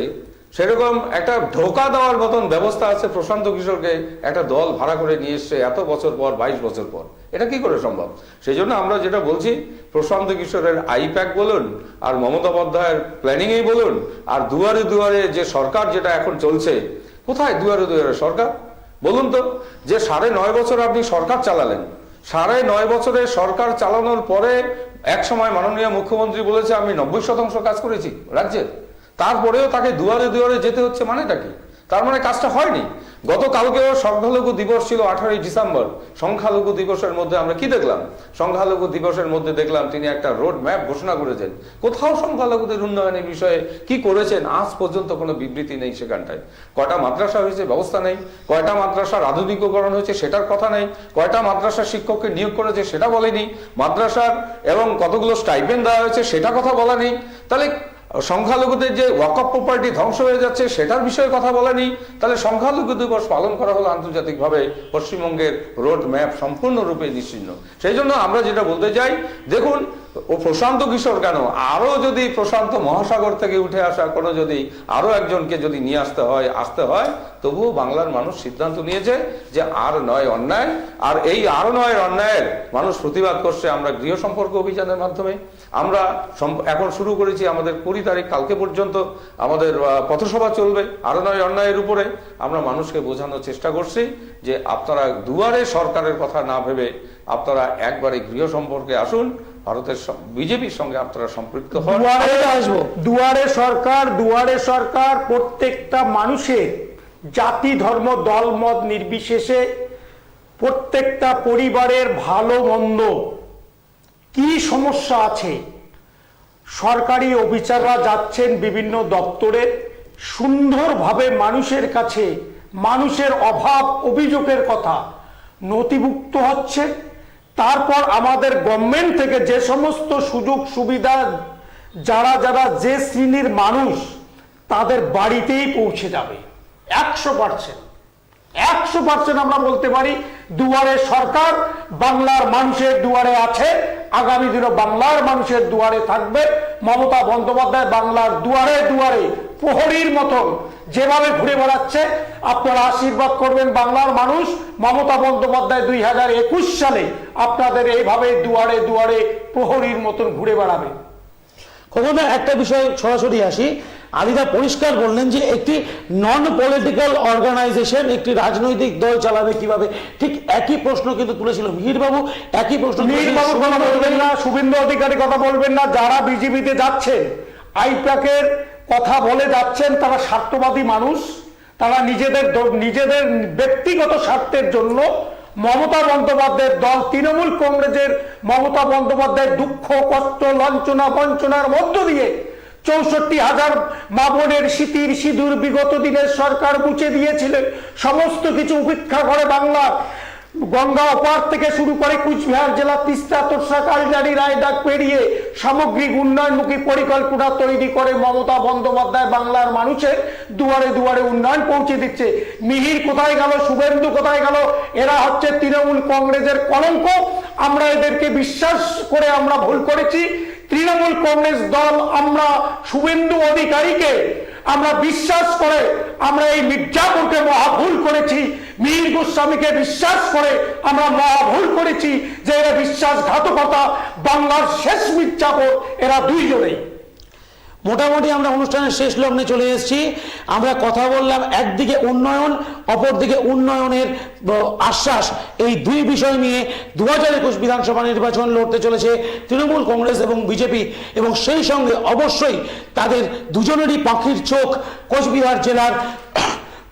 সেরকম একটা ঢোকা দেওয়ার মতন ব্যবস্থা আছে। প্রশান্ত কিশোরকে একটা দল ভাড়া করে নিয়ে এসছে এত বছর পর, 22 বছর পর, এটা কি করে সম্ভব? সেই জন্য আমরা যেটা বলছি, প্রশান্ত কিশোরের আইপ্যাক বলুন, আর মমতা বন্দ্যোপাধ্যায়ের প্ল্যানিংই বলুন, আর দুয়ারে দুয়ারে যে সরকার যেটা এখন চলছে, কোথায় দুয়ারে দুয়ারে সরকার বলুন তো? যে 9.5 বছর আপনি সরকার চালালেন, 9.5 বছরের সরকার চালানোর পরে এক সময় মাননীয় মুখ্যমন্ত্রী বলেছে আমি 90% কাজ করেছি রাজ্যের, তারপরেও তাকে দুয়ারে দুয়ারে যেতে হচ্ছে, মানেটা কি? তার মানে কাজটা হয়নি। গতকালকেও সংখ্যালঘু দিবস ছিল 18ই ডিসেম্বর। সংখ্যালঘু দিবসের মধ্যে আমরা কি দেখলাম? সংখ্যালঘু দিবসের মধ্যে দেখলাম তিনি একটা রোড ম্যাপ ঘোষণা করেছেন। কোথাও সংখ্যালঘুদের উন্নয়নের বিষয়ে কি করেছেন আজ পর্যন্ত কোনো বিবৃতি নেই সেখানটায়। কয়টা মাদ্রাসা হয়েছে ব্যবস্থা নেই, কয়টা মাদ্রাসার আধুনিকীকরণ হয়েছে সেটার কথা নেই, কয়টা মাদ্রাসার শিক্ষককে নিয়োগ করেছে সেটা বলেনি, মাদ্রাসার এবং কতগুলো স্টাইপেন্ড দেওয়া হয়েছে সেটা কথা বলা নেই। তাহলে সংখ্যালঘুদের যে ওয়াকফ প্রপার্টি ধ্বংস হয়ে যাচ্ছে সেটার বিষয়ে কথা বলেনি। তাহলে সংখ্যালঘু দিবস পালন করা হলো আন্তর্জাতিকভাবে পশ্চিমবঙ্গের রোড ম্যাপ সম্পূর্ণরূপে নিশ্চিহ্ন। সেই জন্য আমরা যেটা বলতে চাই, দেখুন ও প্রশান্ত কিশোর কেন, আরো যদি প্রশান্ত মহাসাগর থেকে উঠে আসা কোনো যদি আরো একজনকে যদি নিয়ে আসতে হয় তবুও বাংলার মানুষ সিদ্ধান্ত নিয়েছে যে আর নয় অন্যায়। আর এই আরো নয় অন্যায়ের মানুষ প্রতিবাদ করছে আমরা গৃহ সম্পর্ক অভিযানের মাধ্যমে। আমরা এখন শুরু করেছি আমাদের 20 তারিখ কালকে পর্যন্ত আমাদের পথসভা চলবে আরো নয় অন্যায়ের উপরে। আমরা মানুষকে বোঝানোর চেষ্টা করছি যে আপনারা দুয়ারে সরকারের কথা না ভেবে আপনারা একবারে গৃহ সম্পর্কে আসুন, ভারতের বিজেপির সঙ্গে আপনারা সম্পৃক্ত হন। দুয়ারে সরকার প্রত্যেকটা মানুষের জাতি ধর্ম দল মত নির্বিশেষে প্রত্যেকটা পরিবারের ভালো মন্দ কি সমস্যা আছে, সরকারি অফিসাররা যাচ্ছেন বিভিন্ন দপ্তরে, সুন্দরভাবে মানুষের কাছে মানুষের অভাব অভিযোগের কথা নথিভুক্ত হচ্ছে। তারপর আমাদের গভর্নমেন্ট থেকে যে সমস্ত সুযোগ সুবিধা যারা যারা যে শ্রেণীর মানুষ তাদের বাড়িতেই পৌঁছে যাবে 100% আমরা বলতে পারি দুয়ারে সরকার বাংলার মানুষের দুয়ারে আছে, আগামী দিনে বাংলার মানুষের দুয়ারে থাকবে। মমতা বন্দ্যোপাধ্যায় বাংলার দুয়ারে দুয়ারে প্রহরীর মতন যেভাবে ঘুরে বেড়াচ্ছে, আপনারা আশীর্বাদ করবেন বাংলার মানুষ। মমতা বন্দ্যোপাধ্যায় 2021 সালে আপনাদের এইভাবে দুয়ারে দুয়ারে প্রহরীর মতন ঘুরে বেড়াবে। কখনো একটা বিষয় সরাসরি আসি, আলিদা পরিষ্কার বললেন যে একটি নন পলিটিক্যাল অর্গানাইজেশন একটি রাজনৈতিক দল চালাবে কিভাবে, ঠিক একই প্রশ্ন কিন্তু তুলেছিল মিহিরবাবু। একই প্রশ্ন মিহিরবাবু কথা বলবেন না, শুভেন্দু অধিকারী কথা বলবেন না। যারা বিজেপিতে যাচ্ছেন আইপ্যাকের কথা বলে যাচ্ছেন তারা স্বার্থবাদী মানুষ, তারা নিজেদের ব্যক্তিগত স্বার্থের জন্য মমতা বন্দ্যোপাধ্যায়ের দল তৃণমূল কংগ্রেসের মমতা বন্দ্যোপাধ্যায়ের দুঃখ কষ্ট লাঞ্ছনা বঞ্চনার মধ্য দিয়ে 64,000 মা বোনের স্মৃতির সিঁদুর বিগত দিনের সরকার মুছে দিয়েছিলেন। সমস্ত কিছু উপেক্ষা করে বাংলা গঙ্গা ওপার থেকে শুরু করে কুচবিহার জেলা তিস্তা তোরসা কালজারি রায়ডাক পেরিয়ে সামগ্রিক উন্নয়নমুখী পরিকল্পনা তৈরি করে মমতা বন্দ্যোপাধ্যায় বাংলার মানুষের দুয়ারে দুয়ারে উন্নয়ন পৌঁছে দিচ্ছে। মিহির কোথায় গেল, শুভেন্দু কোথায় গেল? এরা হচ্ছে তৃণমূল কংগ্রেসের কলঙ্ক। আমরা এদেরকে বিশ্বাস করে আমরা ভুল করেছি। তৃণমূল কংগ্রেস দল আমরা শুভেন্দু অধিকারীকে আমরা বিশ্বাস করে আমরা এই মির্জাপুরকে মহাভুল করেছি। মিহির গোস্বামীকে বিশ্বাস করে আমরা মহাভুল করেছি যে এরা বিশ্বাসঘাতকতা। বাংলার শেষ মির্জাপুর এরা দুইজনেই। মোটামুটি আমরা অনুষ্ঠানের শেষ লগ্নে চলে এসেছি। আমরা কথা বললাম একদিকে উন্নয়ন, অপরদিকে উন্নয়নের আশ্বাস, এই দুই বিষয় নিয়ে 2021 বিধানসভা নির্বাচন লড়তে চলেছে তৃণমূল কংগ্রেস এবং বিজেপি। এবং সেই সঙ্গে অবশ্যই তাদের দুজনেরই পাখির চোখ কোচবিহার জেলার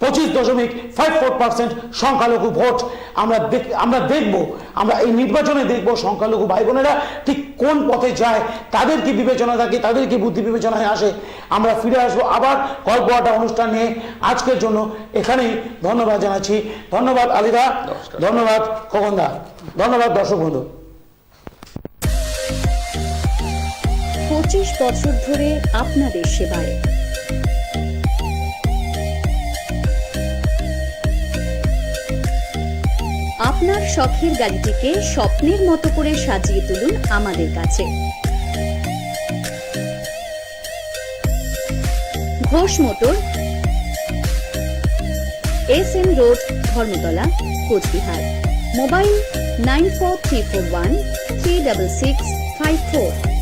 25.54% সংখ্যালঘু ভোট। আমরা দেখব, আমরা এই নির্বাচনে দেখব সংখ্যালঘু ভাই বোনেরা ঠিক কোন পথে যায়, তাদের কি বিবেচনা থাকে, তাদের কি বুদ্ধি বিবেচনায় আসে। আমরা ফিরে আসবো আবার গল্প আড্ডা অনুষ্ঠান নিয়ে। আজকের জন্য এখানেই ধন্যবাদ জানাচ্ছি। ধন্যবাদ আলিদা, ধন্যবাদ খগনদা, ধন্যবাদ দর্শক বন্ধু। 25 বছর ধরে আপনাদের সেবায় আপনার শখের গাড়িটিকে স্বপ্নের মতো করে সাজিয়ে তুলুন আমাদের কাছে। Ghosh motor, SM road, Dharmatala, Cooch Behar. Mobile 9434136654।